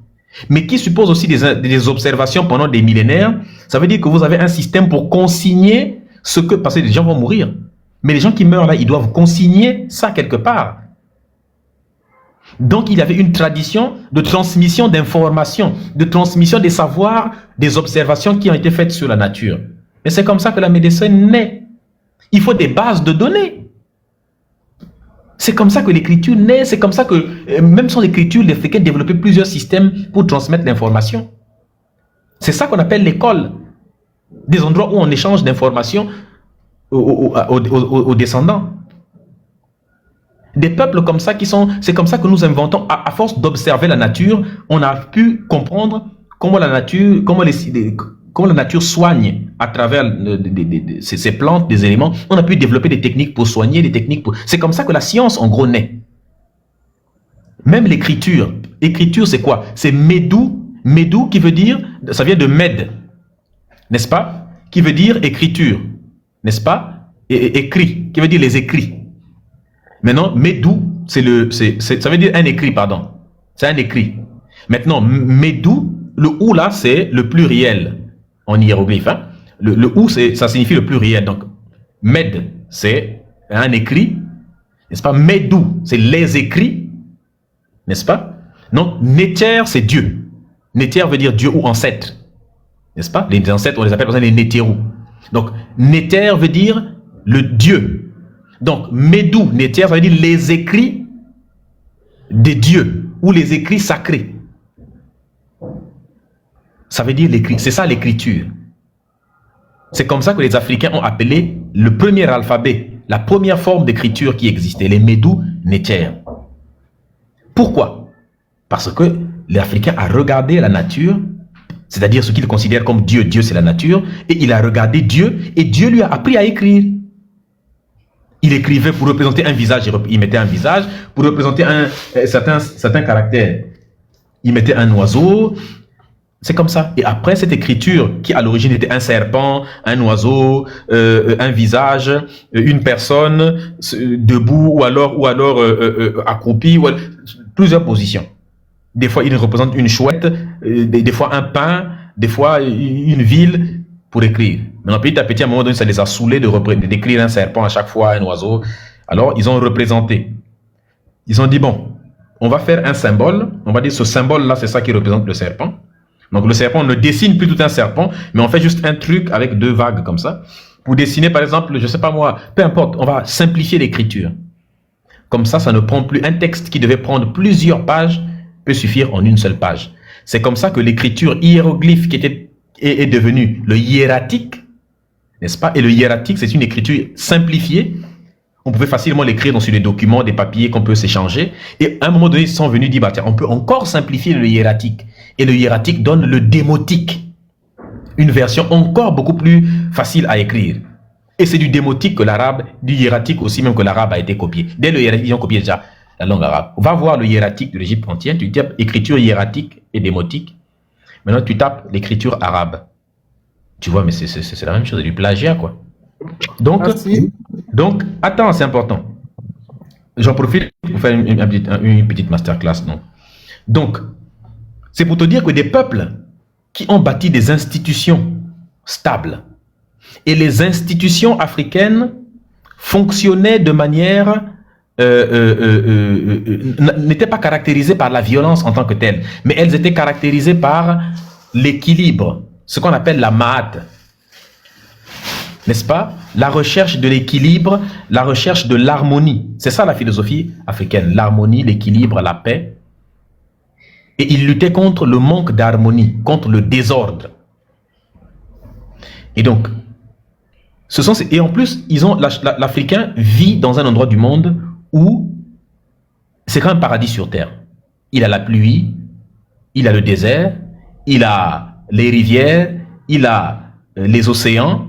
Mais qui suppose aussi des observations pendant des millénaires. Ça veut dire que vous avez un système pour consigner ce que... Parce que les gens vont mourir. Mais les gens qui meurent là, ils doivent consigner ça quelque part. Donc il y avait une tradition de transmission d'informations, de transmission des savoirs, des observations qui ont été faites sur la nature. Et c'est comme ça que la médecine naît. Il faut des bases de données. C'est comme ça que l'écriture naît, c'est comme ça que, même sans l'écriture, les Africains développaient plusieurs systèmes pour transmettre l'information. C'est ça qu'on appelle l'école. Des endroits où on échange d'informations aux descendants. Des peuples comme ça c'est comme ça que nous inventons, à force d'observer la nature, on a pu comprendre comment la nature soigne à travers ces plantes, des éléments. On a pu développer des techniques pour soigner, des techniques pour... C'est comme ça que la science, en gros, naît. Même l'écriture. Écriture, c'est quoi? C'est Médou. Médou qui veut dire, ça vient de Med, n'est-ce pas? Qui veut dire écriture, n'est-ce pas? Et écrit, qui veut dire les écrits. Maintenant, Médou, ça veut dire un écrit, pardon. C'est un écrit. Maintenant, Médou, le ou là, c'est le pluriel en hiéroglyphe. Hein? Le ou, ça signifie le pluriel. Donc, Med, c'est un écrit, n'est-ce pas? Médou, c'est les écrits, n'est-ce pas? Donc, Néter, c'est Dieu. Néter veut dire Dieu ou ancêtre, n'est-ce pas? Les ancêtres, on les appelle les Nétérous. Donc, Néter veut dire le Dieu. Donc, Médou, Néter, ça veut dire les écrits des dieux ou les écrits sacrés. Ça veut dire l'écrit. C'est ça l'écriture. C'est comme ça que les Africains ont appelé le premier alphabet, la première forme d'écriture qui existait, les Médou, Néter. Pourquoi? Parce que l'Africain a regardé la nature, c'est-à-dire ce qu'il considère comme Dieu. Dieu, c'est la nature. Et il a regardé Dieu et Dieu lui a appris à écrire. Il écrivait pour représenter un visage, il mettait un visage. Pour représenter certains caractères, il mettait un oiseau. C'est comme ça. Et après, cette écriture, qui à l'origine était un serpent, un oiseau, un visage, une personne debout ou alors accroupi, plusieurs positions. Des fois, il représente une chouette, des fois un pain, des fois une ville pour écrire. Mais petit à petit, à un moment donné, ça les a saoulés d'écrire un serpent à chaque fois, un oiseau. Alors, ils ont représenté. Ils ont dit, bon, on va faire un symbole. On va dire, ce symbole-là, c'est ça qui représente le serpent. Donc, le serpent, on ne dessine plus tout un serpent, mais on fait juste un truc avec deux vagues comme ça. Pour dessiner, par exemple, je sais pas moi, peu importe, on va simplifier l'écriture. Comme ça ne prend plus un texte qui devait prendre plusieurs pages, peut suffire en une seule page. C'est comme ça que l'écriture hiéroglyphe est devenue le hiératique, n'est-ce pas? Et le hiératique, c'est une écriture simplifiée. On pouvait facilement l'écrire sur des documents, des papiers qu'on peut s'échanger. Et à un moment donné, ils sont venus dire, bah, tiens, on peut encore simplifier le hiératique. Et le hiératique donne le démotique, une version encore beaucoup plus facile à écrire. Et c'est du démotique que l'arabe, du hiératique aussi même que l'arabe a été copié. Dès le hiératique, ils ont copié déjà la langue arabe. On va voir le hiératique de l'Égypte entière. Tu tapes écriture hiératique et démotique. Maintenant, tu tapes l'écriture arabe. Tu vois, mais c'est la même chose, c'est du plagiat, quoi. Donc, attends, c'est important. J'en profite pour faire une petite masterclass. Donc, c'est pour te dire que des peuples qui ont bâti des institutions stables, et les institutions africaines fonctionnaient de manière n'étaient pas caractérisées par la violence en tant que telle, mais elles étaient caractérisées par l'équilibre, ce qu'on appelle la ma'at, n'est-ce pas? La recherche de l'équilibre, la recherche de l'harmonie. C'est ça la philosophie africaine, l'harmonie, l'équilibre, la paix. Et ils luttaient contre le manque d'harmonie, contre le désordre. Et donc, et en plus, l'Africain vit dans un endroit du monde où c'est quand même un paradis sur terre. Il a la pluie, il a le désert, il a les rivières, il a les océans,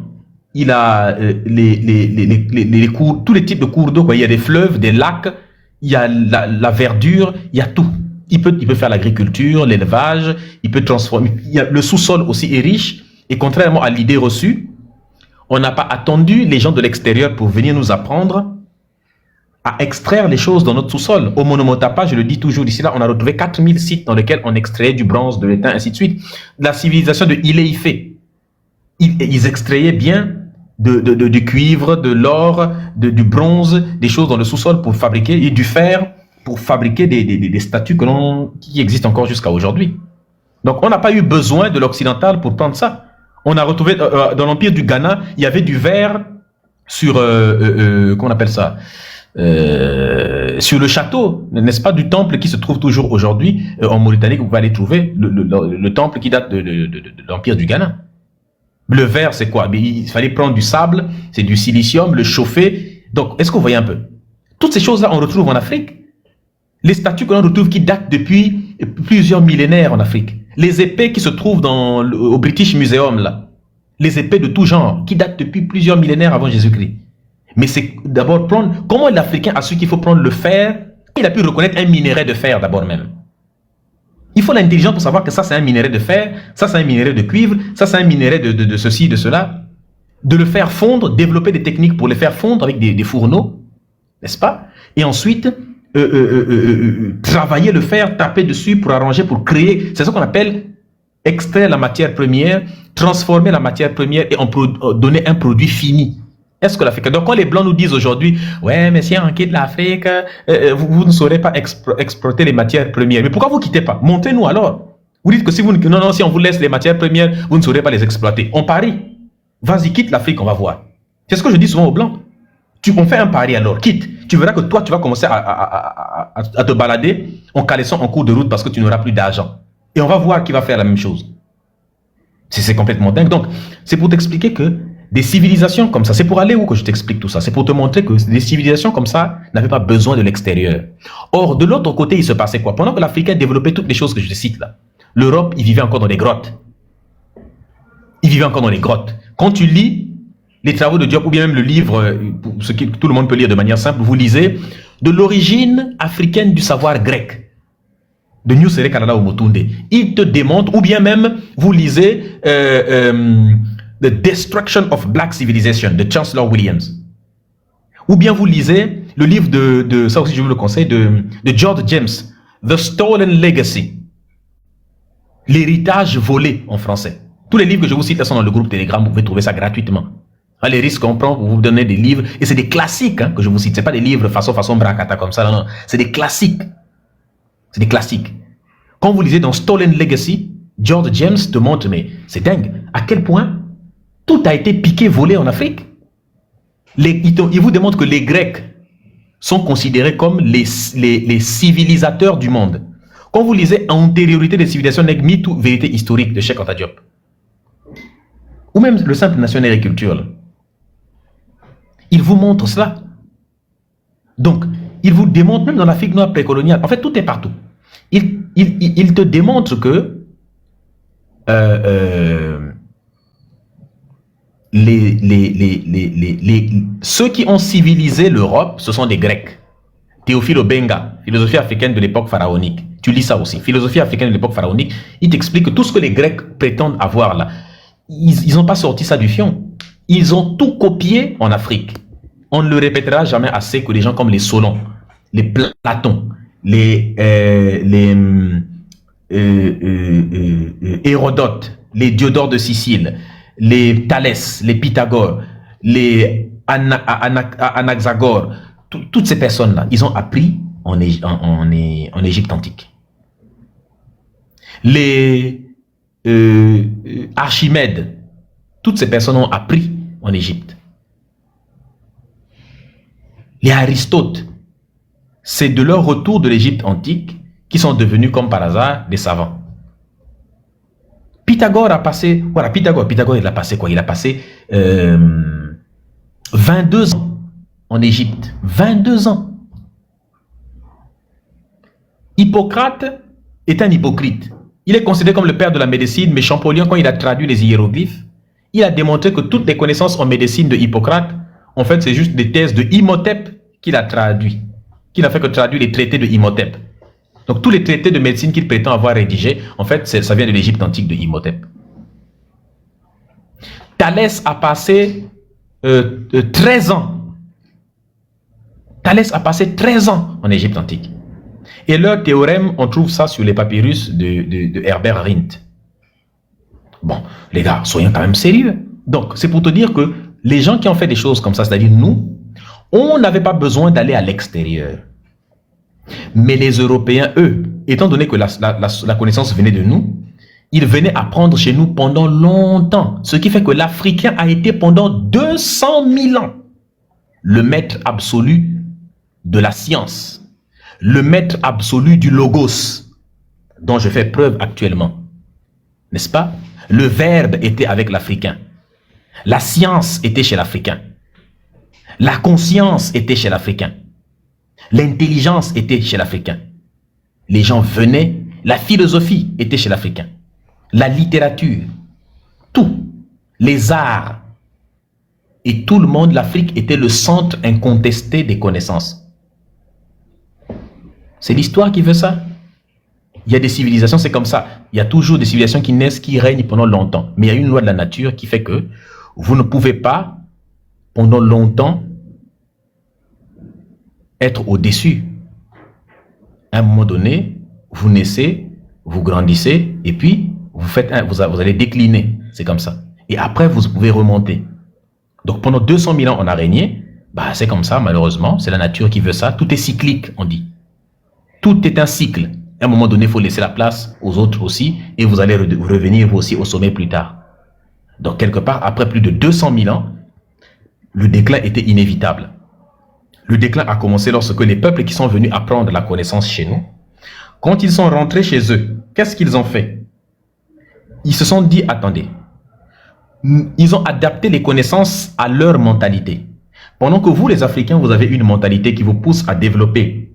il a les cours, tous les types de cours d'eau. Il y a des fleuves, des lacs, il y a la verdure, il y a tout. Il peut faire l'agriculture, l'élevage, il peut transformer. Le sous-sol aussi est riche. Et contrairement à l'idée reçue, on n'a pas attendu les gens de l'extérieur pour venir nous apprendre à extraire les choses dans notre sous-sol. Au Monomotapa, je le dis toujours, d'ici là, on a retrouvé 4000 sites dans lesquels on extrayait du bronze, de l'étain, ainsi de suite. La civilisation de Ile-Ife, ils extrayaient bien du cuivre, de l'or, du bronze, des choses dans le sous-sol pour fabriquer, et du fer pour fabriquer des statues qui existent encore jusqu'à aujourd'hui. Donc, on n'a pas eu besoin de l'occidental pour prendre ça. On a retrouvé, dans l'empire du Ghana, il y avait du verre sur, comment on appelle ça, sur le château, n'est-ce pas, du temple qui se trouve toujours aujourd'hui en Mauritanie, que vous pouvez aller trouver, le temple qui date de l'empire du Ghana. Le verre, c'est quoi? Il fallait prendre du sable, c'est du silicium, le chauffer. Donc, est-ce que vous voyez un peu? Toutes ces choses-là, on retrouve en Afrique. Les statues que l'on retrouve qui datent depuis plusieurs millénaires en Afrique. Les épées qui se trouvent au British Museum, là. Les épées de tout genre, qui datent depuis plusieurs millénaires avant Jésus-Christ. Mais c'est d'abord prendre... Comment l'Africain a su qu'il faut prendre le fer? Il a pu reconnaître un minerai de fer d'abord même. Il faut l'intelligence pour savoir que ça c'est un minerai de fer, ça c'est un minerai de cuivre, ça c'est un minerai de ceci, de cela. De le faire fondre, développer des techniques pour le faire fondre avec des fourneaux, n'est-ce pas? Et ensuite, travailler le fer, taper dessus pour arranger, pour créer. C'est ce qu'on appelle extraire la matière première, transformer la matière première et donner un produit fini. Est-ce que l'Afrique... Donc quand les Blancs nous disent aujourd'hui, ouais, mais si on quitte l'Afrique, vous ne saurez pas exploiter les matières premières. Mais pourquoi vous ne quittez pas? Montrez-nous alors. Vous dites que si si on vous laisse les matières premières, vous ne saurez pas les exploiter. On parie. Vas-y, quitte l'Afrique, on va voir. C'est ce que je dis souvent aux Blancs. On fait un pari alors, quitte. Tu verras que toi, tu vas commencer à te balader en caleçon en cours de route parce que tu n'auras plus d'argent. Et on va voir qui va faire la même chose. C'est complètement dingue. Donc, c'est pour t'expliquer que des civilisations comme ça, c'est pour aller où que je t'explique tout ça? C'est pour te montrer que des civilisations comme ça n'avaient pas besoin de l'extérieur. Or, de l'autre côté, il se passait quoi? Pendant que l'Africain développait toutes les choses que je te cite là, l'Europe, il vivait encore dans des grottes. Il vivait encore dans les grottes. Quand tu lis les travaux de Diop, ou bien même le livre, ce que tout le monde peut lire de manière simple, vous lisez de l'origine africaine du savoir grec, de Nusere Kanada Omotunde. Il te démontre, ou bien même vous lisez The Destruction of Black Civilization de Chancellor Williams. Ou bien vous lisez le livre ça aussi je vous le conseille, de George James, The Stolen Legacy, l'héritage volé en français. Tous les livres que je vous cite sont dans le groupe Telegram, vous pouvez trouver ça gratuitement. Les risques qu'on prend pour vous donner des livres, et c'est des classiques que je vous cite, c'est pas des livres façon bracata comme ça, non, c'est des classiques. C'est des classiques. Quand vous lisez dans Stolen Legacy, George James te montre, mais c'est dingue, à quel point tout a été piqué, volé en Afrique. Il vous démontre que les Grecs sont considérés comme les civilisateurs du monde. Quand vous lisez Antériorité des civilisations, mythe ou vérité historique de Cheikh Anta Diop, ou même le simple National Agriculture, il vous montre cela. Donc, il vous démontre, même dans l'Afrique noire précoloniale, en fait, tout est partout. Il te démontre que ceux qui ont civilisé l'Europe, ce sont des Grecs. Théophile Obenga, philosophie africaine de l'époque pharaonique. Tu lis ça aussi. Philosophie africaine de l'époque pharaonique. Il t'explique que tout ce que les Grecs prétendent avoir là, ils n'ont pas sorti ça du fion. Ils ont tout copié en Afrique. On ne le répétera jamais assez que les gens comme les Solon, les Platon, les Hérodote, les Diodore de Sicile, les Thalès, les Pythagore, les Anaxagore, toutes ces personnes-là, ils ont appris en Égypte antique. Les Archimède, toutes ces personnes ont appris en Égypte. Les Aristote, c'est de leur retour de l'Égypte antique qui sont devenus comme par hasard des savants. Pythagore a passé, voilà, Pythagore il a passé quoi? Il a passé 22 ans en Égypte. 22 ans. Hippocrate est un hypocrite. Il est considéré comme le père de la médecine, mais Champollion, quand il a traduit les hiéroglyphes, il a démontré que toutes les connaissances en médecine de Hippocrate, en fait, c'est juste des thèses de Imhotep qu'il a traduit. Qu'il n'a fait que traduire les traités de Imhotep. Donc, tous les traités de médecine qu'il prétend avoir rédigés, en fait, ça vient de l'Égypte antique de Imhotep. Thalès a passé 13 ans. Thalès a passé 13 ans en Égypte antique. Et leur théorème, on trouve ça sur les papyrus de Herbert Rindt. Bon, les gars, soyons quand même sérieux. Donc, c'est pour te dire que les gens qui ont fait des choses comme ça, c'est-à-dire nous, on n'avait pas besoin d'aller à l'extérieur. Mais les Européens, eux, étant donné que la connaissance venait de nous, ils venaient apprendre chez nous pendant longtemps. Ce qui fait que l'Africain a été pendant 200 000 ans le maître absolu de la science, le maître absolu du logos, dont je fais preuve actuellement. N'est-ce pas? Le verbe était avec l'Africain. La science était chez l'Africain. La conscience était chez l'Africain. L'intelligence était chez l'Africain. Les gens venaient, la philosophie était chez l'Africain. La littérature, tout, les arts. Et tout le monde, l'Afrique était le centre incontesté des connaissances. C'est l'histoire qui veut ça. Il y a des civilisations, c'est comme ça. Il y a toujours des civilisations qui naissent, qui règnent pendant longtemps. Mais il y a une loi de la nature qui fait que vous ne pouvez pas, pendant longtemps, être au-dessus. À un moment donné, vous naissez, vous grandissez, et puis vous allez décliner. C'est comme ça. Et après, vous pouvez remonter. Donc pendant 200 000 ans, on a régné. Bah, c'est comme ça, malheureusement. C'est la nature qui veut ça. Tout est cyclique, on dit. Tout est un cycle. À un moment donné, il faut laisser la place aux autres aussi, et vous allez revenir vous aussi au sommet plus tard. Donc quelque part, après plus de 200 000 ans, le déclin était inévitable. Le déclin a commencé lorsque les peuples qui sont venus apprendre la connaissance chez nous, quand ils sont rentrés chez eux, qu'est-ce qu'ils ont fait? Ils se sont dit, attendez, ils ont adapté les connaissances à leur mentalité. Pendant que vous, les Africains, vous avez une mentalité qui vous pousse à développer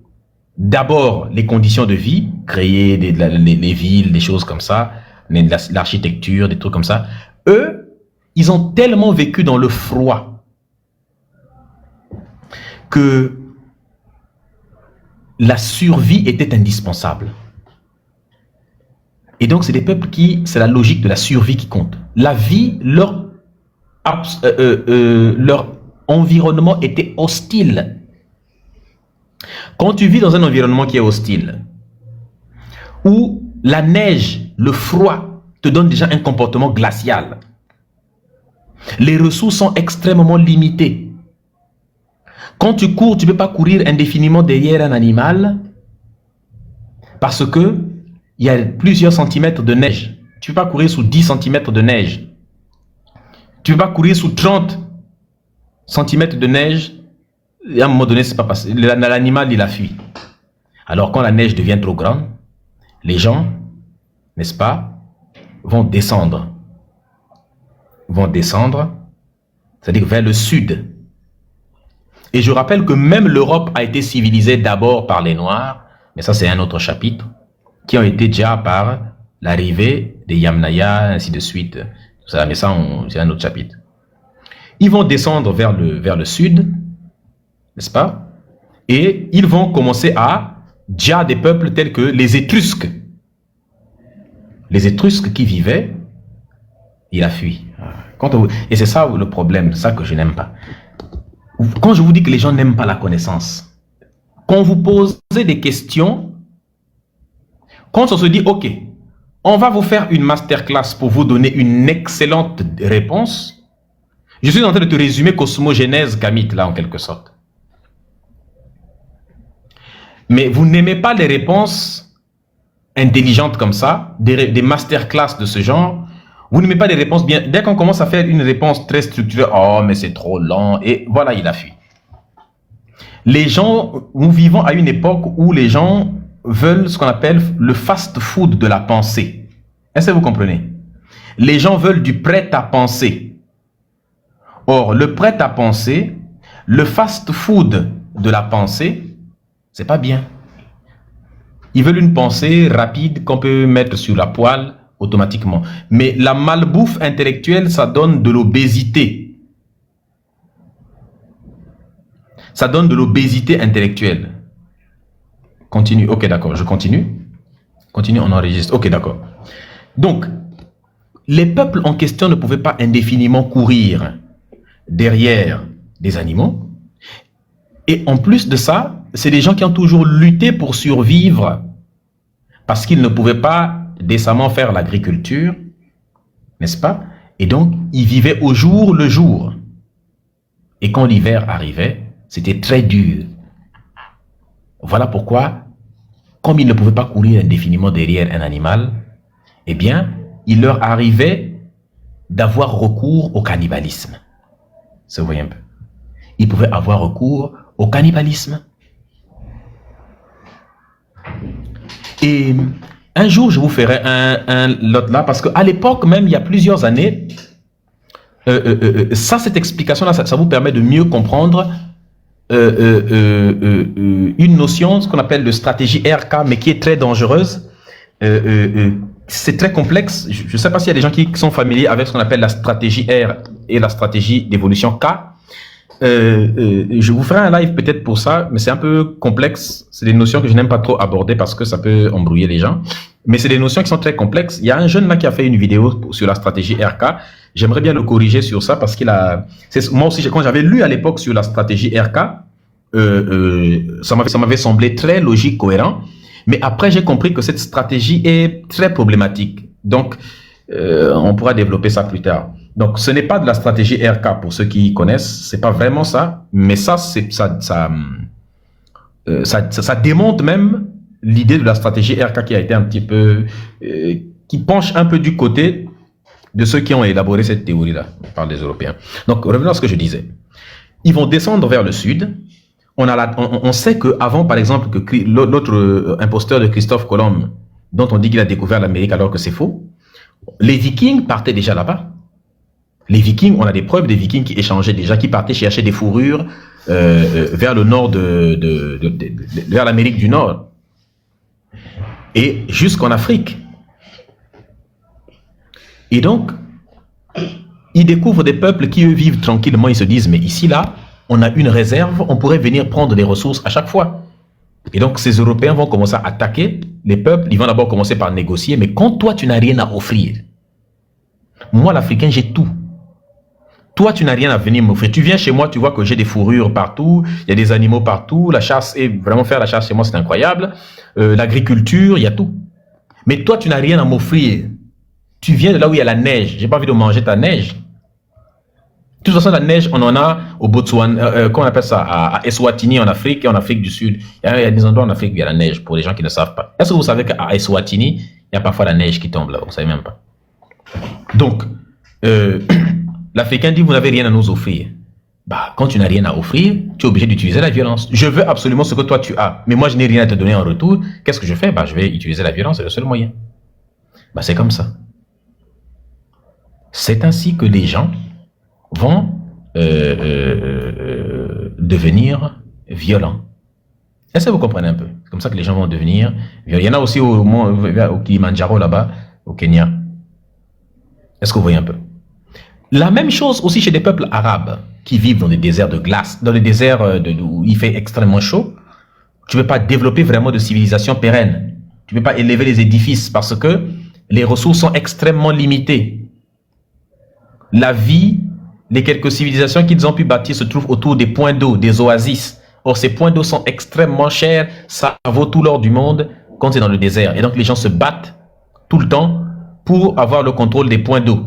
d'abord les conditions de vie, créer les villes, des choses comme ça, l'architecture, des trucs comme ça. Eux, ils ont tellement vécu dans le froid que la survie était indispensable. Et donc, c'est des peuples qui, c'est la logique de la survie qui compte. La vie, leur environnement était hostile. Quand tu vis dans un environnement qui est hostile, où la neige, le froid te donne déjà un comportement glacial, les ressources sont extrêmement limitées. Quand tu cours, tu ne peux pas courir indéfiniment derrière un animal parce que il y a plusieurs centimètres de neige. Tu ne peux pas courir sous 10 centimètres de neige. Tu ne peux pas courir sous 30 centimètres de neige. Et à un moment donné, c'est pas passé. L'animal, il a fui. Alors, quand la neige devient trop grande, les gens, n'est-ce pas, vont descendre. C'est-à-dire vers le sud. Et je rappelle que même l'Europe a été civilisée d'abord par les Noirs, mais ça, c'est un autre chapitre, qui ont été déjà par l'arrivée des Yamnaya, ainsi de suite. Mais ça, c'est un autre chapitre. Ils vont descendre vers le sud, n'est-ce pas? Et ils vont commencer à déjà des peuples tels que les Étrusques. Les Étrusques qui vivaient, il a fui. Et c'est ça le problème, c'est ça que je n'aime pas. Quand je vous dis que les gens n'aiment pas la connaissance, quand vous posez des questions, quand on se dit, ok, on va vous faire une masterclass pour vous donner une excellente réponse, je suis en train de te résumer cosmogénèse kamite, là, en quelque sorte. Mais vous n'aimez pas les réponses intelligentes comme ça, des masterclass de ce genre. Vous n'aimez pas les réponses bien. Dès qu'on commence à faire une réponse très structurée, oh, mais c'est trop lent. Et voilà, il a fui. Les gens, nous vivons à une époque où les gens veulent ce qu'on appelle le fast-food de la pensée. Est-ce que vous comprenez? Les gens veulent du prêt-à-penser. Or, le prêt-à-penser, le fast-food de la pensée, c'est pas bien. Ils veulent une pensée rapide qu'on peut mettre sur la poêle automatiquement. Mais la malbouffe intellectuelle, ça donne de l'obésité. Ça donne de l'obésité intellectuelle. Continue. Ok, d'accord, je continue. Continue, on enregistre. Ok, d'accord. Donc, les peuples en question ne pouvaient pas indéfiniment courir derrière des animaux. Et en plus de ça, c'est des gens qui ont toujours lutté pour survivre parce qu'ils ne pouvaient pas décemment faire l'agriculture, n'est-ce pas? Et donc, ils vivaient au jour le jour. Et quand l'hiver arrivait, c'était très dur. Voilà pourquoi, comme ils ne pouvaient pas courir indéfiniment derrière un animal, eh bien, il leur arrivait d'avoir recours au cannibalisme. Ça, vous voyez un peu. Ils pouvaient avoir recours au cannibalisme. Et un jour, je vous ferai un lot là, parce qu'à l'époque, même il y a plusieurs années, cette explication-là, ça vous permet de mieux comprendre une notion, ce qu'on appelle de stratégie RK, mais qui est très dangereuse. C'est très complexe. Je ne sais pas s'il y a des gens qui sont familiers avec ce qu'on appelle la stratégie R et la stratégie d'évolution K. Je vous ferai un live peut-être pour ça, mais c'est un peu complexe. C'est des notions que je n'aime pas trop aborder parce que ça peut embrouiller les gens. Mais c'est des notions qui sont très complexes. Il y a un jeune là qui a fait une vidéo sur la stratégie RK. J'aimerais bien le corriger sur ça parce moi aussi, quand j'avais lu à l'époque sur la stratégie RK, ça m'avait semblé très logique, cohérent. Mais après, j'ai compris que cette stratégie est très problématique. Donc, on pourra développer ça plus tard. Donc, ce n'est pas de la stratégie RK pour ceux qui connaissent. C'est pas vraiment ça. Mais ça démonte même l'idée de la stratégie RK qui a été un petit peu, qui penche un peu du côté de ceux qui ont élaboré cette théorie-là, par les Européens. Donc, revenons à ce que je disais. Ils vont descendre vers le sud. On sait qu'avant, par exemple, que l'autre imposteur de Christophe Colomb, dont on dit qu'il a découvert l'Amérique alors que c'est faux, les Vikings partaient déjà là-bas. Les Vikings, on a des preuves des Vikings qui échangeaient déjà, qui partaient chercher des fourrures vers le nord vers l'Amérique du Nord et jusqu'en Afrique. Et donc, ils découvrent des peuples qui, eux, vivent tranquillement. Ils se disent, mais ici, là, on a une réserve, on pourrait venir prendre des ressources à chaque fois. Et donc, ces Européens vont commencer à attaquer les peuples. Ils vont d'abord commencer par négocier. Mais quand toi, tu n'as rien à offrir, moi, l'Africain, j'ai tout. Toi, tu n'as rien à venir m'offrir. Tu viens chez moi, tu vois que j'ai des fourrures partout, il y a des animaux partout, la chasse, et vraiment faire la chasse chez moi, c'est incroyable. L'agriculture, il y a tout. Mais toi, tu n'as rien à m'offrir. Tu viens de là où il y a la neige. J'ai pas envie de manger ta neige. De toute façon, la neige, on en a au Botswana, comment on appelle ça, à Eswatini en Afrique et en Afrique du Sud. Il y a des endroits en Afrique où il y a la neige, pour les gens qui ne savent pas. Est-ce que vous savez qu'à Eswatini, il y a parfois la neige qui tombe là? Vous ne savez même pas. Donc, l'Africain dit, vous n'avez rien à nous offrir. Bah, quand tu n'as rien à offrir, tu es obligé d'utiliser la violence. Je veux absolument ce que toi tu as, mais moi je n'ai rien à te donner en retour. Qu'est-ce que je fais? Bah, je vais utiliser la violence, c'est le seul moyen. Bah, c'est comme ça. C'est ainsi que les gens vont devenir violents. Est-ce que vous comprenez un peu? C'est comme ça que les gens vont devenir violents. Il y en a aussi au Kilimanjaro là-bas, au Kenya. Est-ce que vous voyez un peu? La même chose aussi chez des peuples arabes qui vivent dans des déserts de glace, dans des déserts où il fait extrêmement chaud. Tu ne peux pas développer vraiment de civilisation pérenne. Tu ne peux pas élever les édifices parce que les ressources sont extrêmement limitées. La vie, les quelques civilisations qu'ils ont pu bâtir se trouvent autour des points d'eau, des oasis. Or, ces points d'eau sont extrêmement chers, ça vaut tout l'or du monde quand c'est dans le désert. Et donc, les gens se battent tout le temps pour avoir le contrôle des points d'eau.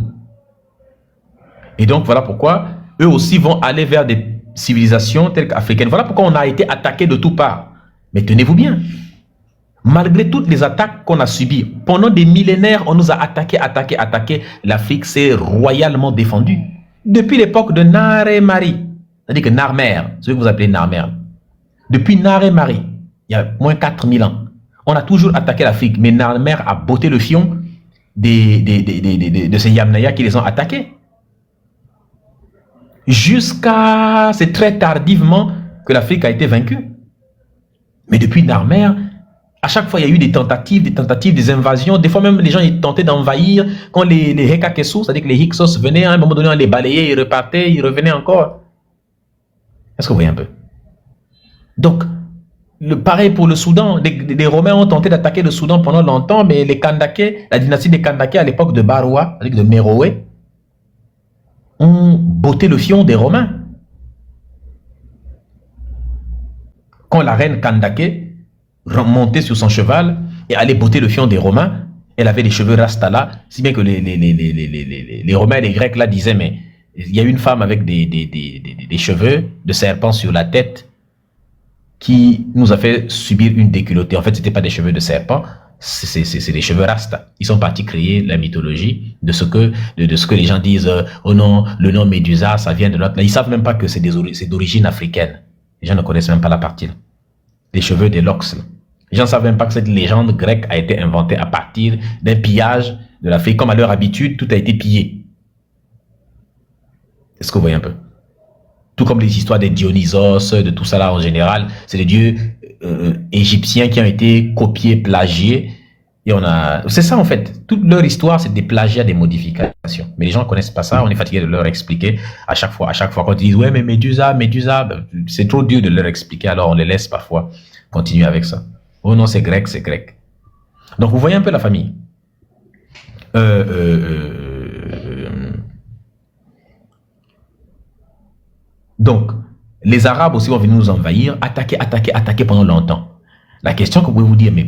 Et donc, voilà pourquoi eux aussi vont aller vers des civilisations telles qu'africaines. Voilà pourquoi on a été attaqué de toutes parts. Mais tenez-vous bien. Malgré toutes les attaques qu'on a subies, pendant des millénaires, on nous a attaqué. L'Afrique s'est royalement défendue. Depuis l'époque de Naré-Mari, c'est-à-dire que Narmer, ce que vous appelez Narmer, depuis Naré-Mari, il y a moins 4000 ans, on a toujours attaqué l'Afrique, mais Narmer a botté le fion de ces Yamnaya qui les ont attaqués. C'est très tardivement que l'Afrique a été vaincue. Mais depuis Narmer, à chaque fois, il y a eu des tentatives, des invasions. Des fois même, les gens ils tentaient d'envahir. Quand les Hekakesu, c'est-à-dire que les Hyksos venaient, à un moment donné, on les balayait, ils repartaient, ils revenaient encore. Est-ce que vous voyez un peu? Donc, pareil pour le Soudan. Les Romains ont tenté d'attaquer le Soudan pendant longtemps, mais les Kandake, la dynastie des Kandake à l'époque de Baroua, avec de Méroé, ont botté le fion des Romains. Quand la reine Kandake montait sur son cheval et allait botter le fion des Romains, elle avait les cheveux rasta, si bien que les Romains et les Grecs là disaient, mais il y a une femme avec des cheveux de serpent sur la tête qui nous a fait subir une déculottée. En fait, c'était pas des cheveux de serpent, c'est des cheveux rasta. Ils sont partis créer la mythologie de ce que les gens disent, oh non, le nom Médusa, ça vient de l'autre. Ils savent même pas que c'est d'origine africaine. Les gens ne connaissent même pas la partie là. Les cheveux des Lox. Les gens ne savent même pas que cette légende grecque a été inventée à partir d'un pillage de l'Afrique. Comme à leur habitude, tout a été pillé. Est-ce que vous voyez un peu? Tout comme les histoires des Dionysos, de tout ça là en général, c'est des dieux égyptiens qui ont été copiés, plagiés. Et c'est ça en fait. Toute leur histoire, c'est des plagiats, des modifications. Mais les gens ne connaissent pas ça. On est fatigué de leur expliquer à chaque fois. Quand ils disent ouais, mais Médusa, ben, c'est trop dur de leur expliquer. Alors on les laisse parfois continuer avec ça. Oh non, c'est grec, c'est grec. Donc vous voyez un peu la famille. Donc, les Arabes aussi vont venir nous envahir, attaquer pendant longtemps. La question que vous pouvez vous dire, mais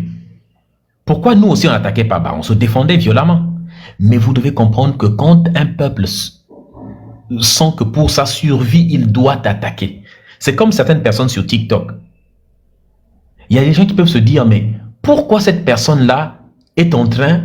pourquoi nous aussi on n'attaquait pas? On se défendait violemment. Mais vous devez comprendre que quand un peuple sent que pour sa survie, il doit attaquer. C'est comme certaines personnes sur TikTok. Il y a des gens qui peuvent se dire, mais pourquoi cette personne-là est en train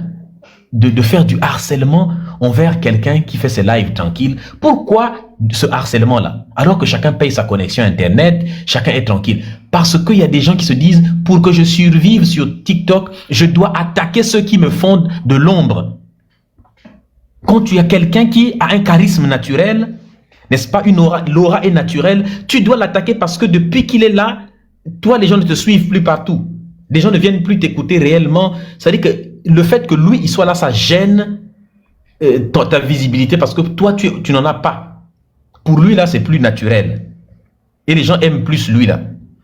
de faire du harcèlement envers quelqu'un qui fait ses lives tranquille? Pourquoi ce harcèlement-là? Alors que chacun paye sa connexion Internet, chacun est tranquille. Parce qu'il y a des gens qui se disent, pour que je survive sur TikTok, je dois attaquer ceux qui me font de l'ombre. Quand tu as quelqu'un qui a un charisme naturel, n'est-ce pas, l'aura est naturelle, tu dois l'attaquer parce que depuis qu'il est là, toi, les gens ne te suivent plus partout. Les gens ne viennent plus t'écouter réellement. C'est-à-dire que le fait que lui, il soit là, ça gêne ta visibilité parce que toi, tu n'en as pas. Pour lui, là, c'est plus naturel. Et les gens aiment plus lui, là.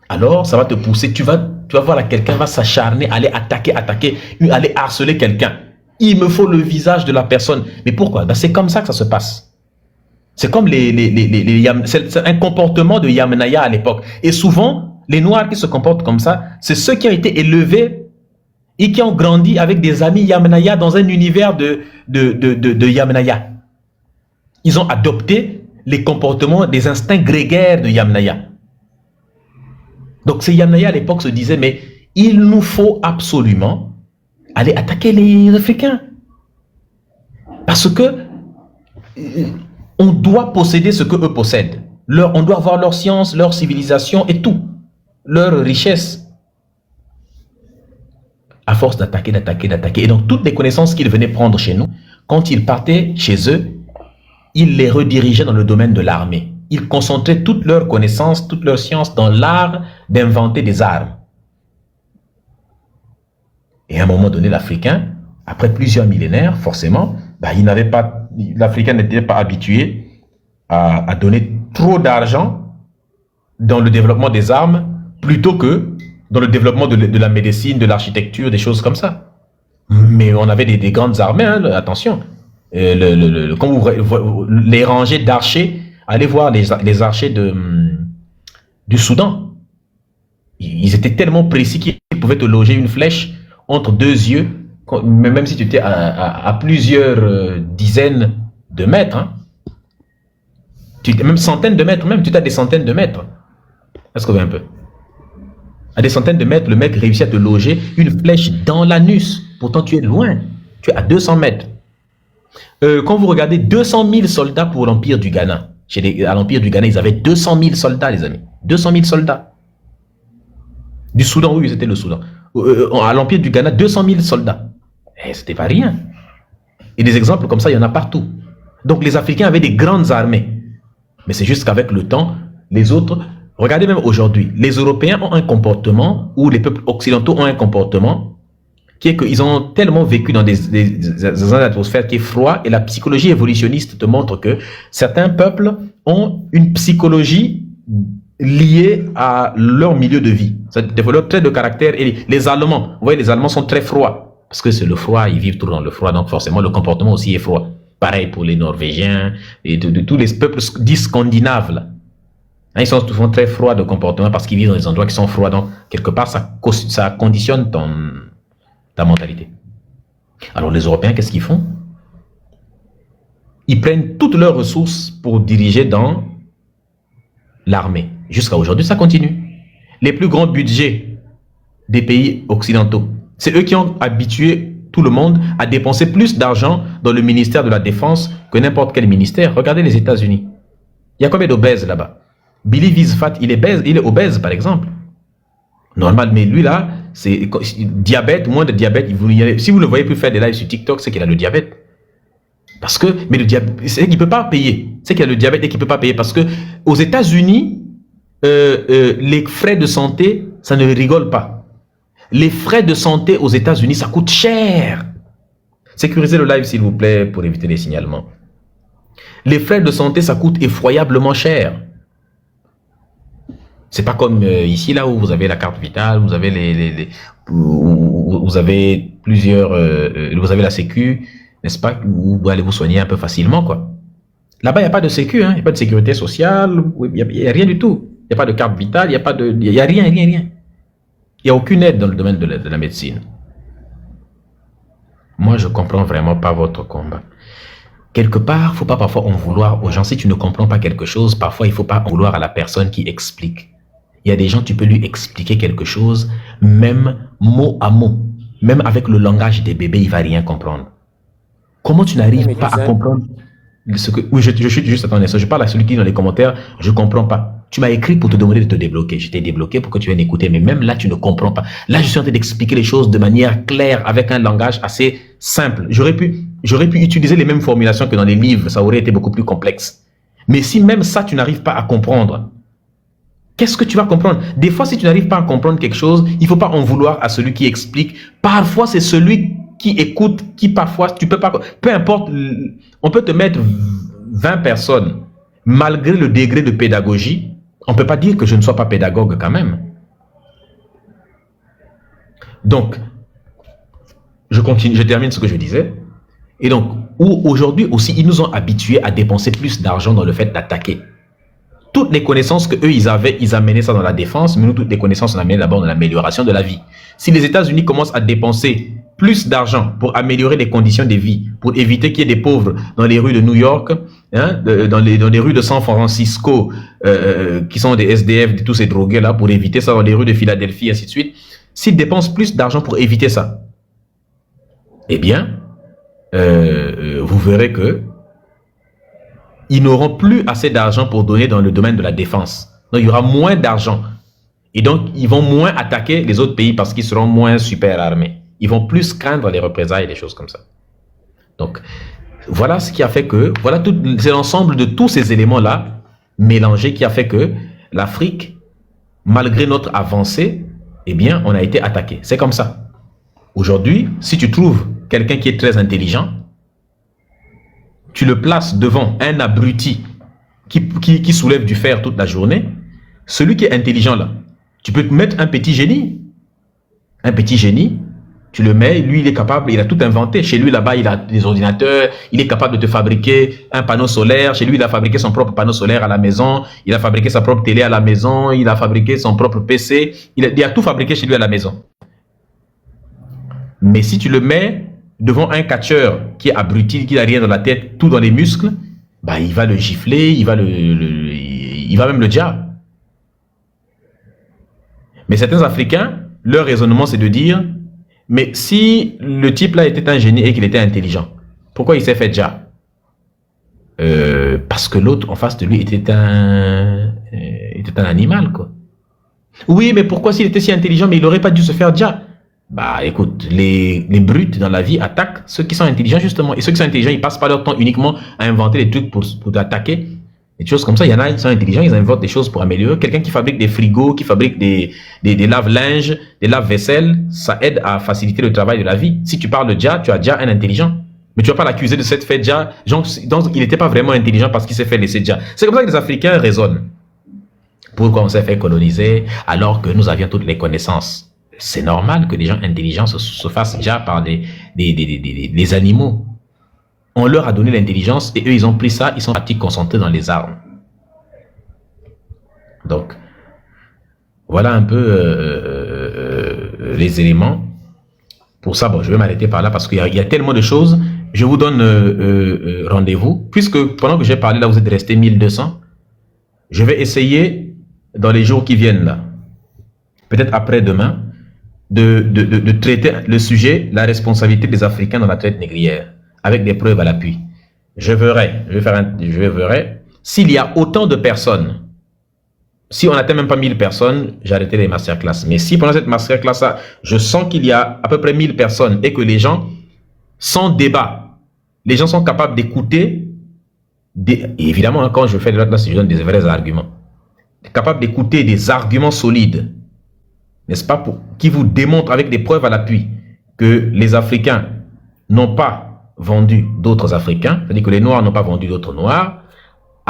Alors, ça va te pousser. Tu vas voir là, quelqu'un va s'acharner, aller attaquer, aller harceler quelqu'un. Il me faut le visage de la personne. Mais pourquoi? Ben, c'est comme ça que ça se passe. C'est comme c'est un comportement de Yamnaya à l'époque. Et souvent, les Noirs qui se comportent comme ça, c'est ceux qui ont été élevés et qui ont grandi avec des amis Yamnaya dans un univers de Yamnaya. Ils ont adopté les comportements, des instincts grégaires de Yamnaya. Donc ces Yamnaya à l'époque se disaient, mais il nous faut absolument aller attaquer les Africains. Parce que on doit posséder ce qu'eux possèdent. On doit avoir leur science, leur civilisation et tout. Leur richesse. À force d'attaquer. Et donc toutes les connaissances qu'ils venaient prendre chez nous, quand ils partaient chez eux, ils les redirigeaient dans le domaine de l'armée. Ils concentraient toutes leurs connaissances, toute leur science dans l'art d'inventer des armes. Et à un moment donné, l'Africain, après plusieurs millénaires, forcément, l'Africain n'était pas habitué à donner trop d'argent dans le développement des armes plutôt que dans le développement de la médecine, de l'architecture, des choses comme ça. Mais on avait des grandes armées, hein, attention. Quand les rangées d'archers, allez voir les archers du Soudan. Ils étaient tellement précis qu'ils pouvaient te loger une flèche entre deux yeux, même si tu étais à plusieurs dizaines de mètres. Hein. Même centaines de mètres, même tu as des centaines de mètres. Est-ce que vous voyez un peu? À des centaines de mètres, le mec réussit à te loger une flèche dans l'anus. Pourtant, tu es loin. Tu es à 200 mètres. Quand vous regardez 200 000 soldats pour l'Empire du Ghana, à l'Empire du Ghana, ils avaient 200 000 soldats, les amis. 200 000 soldats. Du Soudan, oui, c'était le Soudan. À l'Empire du Ghana, 200 000 soldats. C'était pas rien. Et des exemples comme ça, il y en a partout. Donc les Africains avaient des grandes armées. Mais c'est juste qu'avec le temps, les autres... Regardez même aujourd'hui, les Européens ont un comportement, ou les peuples occidentaux ont un comportement, qui est qu'ils ont tellement vécu dans des atmosphères qui est froid, et la psychologie évolutionniste te montre que certains peuples ont une psychologie liée à leur milieu de vie. Ça développe leur trait de caractère. Et les Allemands, vous voyez, les Allemands sont très froids, parce que c'est le froid, ils vivent tout dans le froid, donc forcément le comportement aussi est froid. Pareil pour les Norvégiens, et de tous les peuples dits scandinaves, là. Ils sont souvent très froids de comportement parce qu'ils vivent dans des endroits qui sont froids. Donc, quelque part, ça conditionne ta mentalité. Alors, les Européens, qu'est-ce qu'ils font? Ils prennent toutes leurs ressources pour diriger dans l'armée. Jusqu'à aujourd'hui, ça continue. Les plus grands budgets des pays occidentaux, c'est eux qui ont habitué tout le monde à dépenser plus d'argent dans le ministère de la Défense que n'importe quel ministère. Regardez les États-Unis. Il y a combien d'obèses là-bas? Billy Visfat, il est obèse, par exemple. Normal, mais lui, là, c'est diabète, moins de diabète. Si vous ne le voyez plus faire des lives sur TikTok, c'est qu'il a le diabète. Parce que, mais le diabète, c'est qu'il ne peut pas payer. C'est qu'il y a le diabète et qu'il ne peut pas payer. Parce que aux États-Unis, les frais de santé, ça ne rigole pas. Les frais de santé aux États-Unis, ça coûte cher. Sécurisez le live, s'il vous plaît, pour éviter les signalements. Les frais de santé, ça coûte effroyablement cher. C'est pas comme ici, là, où vous avez la carte vitale, vous avez vous avez plusieurs, vous avez la sécu, n'est-ce pas, où vous allez vous soigner un peu facilement, quoi. Là-bas, il n'y a pas de sécu, hein, il n'y a pas de sécurité sociale, il n'y a rien du tout. Il n'y a pas de carte vitale, il n'y a rien. Il n'y a aucune aide dans le domaine de la médecine. Moi, je ne comprends vraiment pas votre combat. Quelque part, il ne faut pas parfois en vouloir aux gens. Si tu ne comprends pas quelque chose, parfois, il ne faut pas en vouloir à la personne qui explique. Il y a des gens, tu peux lui expliquer quelque chose, même mot à mot. Même avec le langage des bébés, il ne va rien comprendre. Comment tu n'arrives pas à comprendre ce que... Oui, je suis juste, attendez, je parle à celui qui est dans les commentaires, je ne comprends pas. Tu m'as écrit pour te demander de te débloquer. Je t'ai débloqué pour que tu viennes écouter, mais même là, tu ne comprends pas. Là, je suis en train d'expliquer les choses de manière claire, avec un langage assez simple. J'aurais pu utiliser les mêmes formulations que dans les livres, ça aurait été beaucoup plus complexe. Mais si même ça, tu n'arrives pas à comprendre, qu'est-ce que tu vas comprendre? Des fois, si tu n'arrives pas à comprendre quelque chose, il ne faut pas en vouloir à celui qui explique. Parfois, c'est celui qui écoute, qui parfois, tu peux pas... Peu importe, on peut te mettre 20 personnes, malgré le degré de pédagogie, on ne peut pas dire que je ne sois pas pédagogue quand même. Donc, je continue, je termine ce que je disais. Et donc, aujourd'hui aussi, ils nous ont habitués à dépenser plus d'argent dans le fait d'attaquer. Toutes les connaissances qu'eux, ils avaient, ils amenaient ça dans la défense, mais nous, toutes les connaissances, on amenait d'abord dans l'amélioration de la vie. Si les États-Unis commencent à dépenser plus d'argent pour améliorer les conditions de vie, pour éviter qu'il y ait des pauvres dans les rues de New York, hein, dans les rues de San Francisco, qui sont des SDF, de tous ces drogués-là, pour éviter ça, dans les rues de Philadelphie, ainsi de suite, s'ils dépensent plus d'argent pour éviter ça, eh bien, vous verrez que ils n'auront plus assez d'argent pour donner dans le domaine de la défense. Donc, il y aura moins d'argent. Et donc, ils vont moins attaquer les autres pays parce qu'ils seront moins super armés. Ils vont plus craindre les représailles et des choses comme ça. Donc, voilà ce qui a fait que, voilà, c'est l'ensemble de tous ces éléments-là mélangés qui a fait que l'Afrique, malgré notre avancée, eh bien, on a été attaqué. C'est comme ça. Aujourd'hui, si tu trouves quelqu'un qui est très intelligent, tu le places devant un abruti qui soulève du fer toute la journée, celui qui est intelligent là, tu peux te mettre un petit génie. Un petit génie, tu le mets, lui il est capable, il a tout inventé. Chez lui là-bas, il a des ordinateurs, il est capable de te fabriquer un panneau solaire. Chez lui, il a fabriqué son propre panneau solaire à la maison, il a fabriqué sa propre télé à la maison, il a fabriqué son propre PC, il a tout fabriqué chez lui à la maison. Mais si tu le mets devant un catcheur qui est abruti, qui n'a rien dans la tête, tout dans les muscles, bah, il va le gifler, il va même le diable. Mais certains Africains, leur raisonnement, c'est de dire, mais si le type là était un génie et qu'il était intelligent, pourquoi il s'est fait déjà? Parce que l'autre en face de lui était un animal, quoi. Oui, mais pourquoi s'il était si intelligent, mais il n'aurait pas dû se faire déjà? Bah écoute, les brutes dans la vie attaquent ceux qui sont intelligents justement. Et ceux qui sont intelligents, ils passent pas leur temps uniquement à inventer des trucs pour t'attaquer. Des choses comme ça, il y en a qui sont intelligents, ils inventent des choses pour améliorer. Quelqu'un qui fabrique des frigos, qui fabrique des lave-linges, des lave-vaisselle, ça aide à faciliter le travail de la vie. Si tu parles de Dja, tu as déjà un intelligent. Mais tu vas pas l'accuser de s'être fait Dja. Donc il n'était pas vraiment intelligent parce qu'il s'est fait laisser Dja. C'est comme ça que les Africains raisonnent. Pourquoi on s'est fait coloniser alors que nous avions toutes les connaissances? C'est normal que des gens intelligents se fassent déjà par des animaux. On leur a donné l'intelligence et eux, ils ont pris ça, ils sont partis concentrer dans les armes. Donc, voilà un peu les éléments. Pour ça, bon, je vais m'arrêter par là parce qu'il y a tellement de choses. Je vous donne rendez-vous. Puisque pendant que j'ai parlé, là, vous êtes resté 1200. Je vais essayer, dans les jours qui viennent, là, peut-être après-demain, de traiter le sujet, la responsabilité des Africains dans la traite négrière, avec des preuves à l'appui. Je verrai s'il y a autant de personnes, si on n'atteint même pas 1000 personnes, j'arrêterai les masterclass. Mais si pendant cette masterclass, je sens qu'il y a à peu près 1000 personnes et que les gens, sans débat, les gens sont capables d'écouter, et évidemment, hein, quand je fais de l'autre, là, je donne des vrais arguments, capables d'écouter des arguments solides, n'est-ce pas, qui vous démontrent avec des preuves à l'appui que les Africains n'ont pas vendu d'autres Africains, c'est-à-dire que les Noirs n'ont pas vendu d'autres Noirs.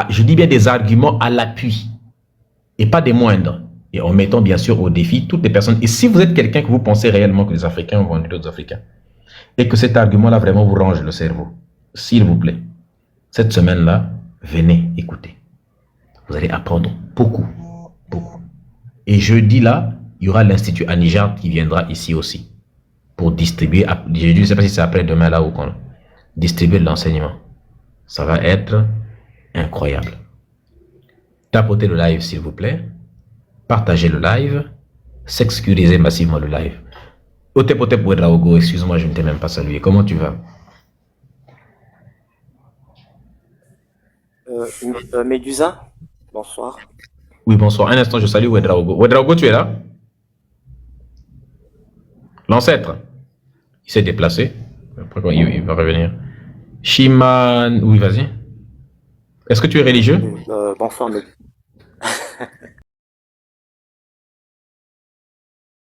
Je dis bien des arguments à l'appui et pas des moindres. Et en mettant bien sûr au défi toutes les personnes. Et si vous êtes quelqu'un que vous pensez réellement que les Africains ont vendu d'autres Africains et que cet argument-là vraiment vous range le cerveau, s'il vous plaît, cette semaine-là, venez écouter. Vous allez apprendre beaucoup, beaucoup. Et jeudi là, il y aura l'Institut Anijard qui viendra ici aussi pour distribuer, je ne sais pas si c'est après-demain là ou quand, distribuer de l'enseignement. Ça va être incroyable. Tapotez le live s'il vous plaît, partagez le live, sécurisez massivement le live. Otep Ouedraogo, excuse-moi, je ne t'ai même pas salué. Comment tu vas? Médusa, bonsoir. Oui, bonsoir. Un instant, je salue Ouedraogo. Ouedraogo, tu es là? L'ancêtre, il s'est déplacé. Après, il va revenir. Shiman, oui, vas-y. Est-ce que tu es religieux? Bonsoir, Médusa.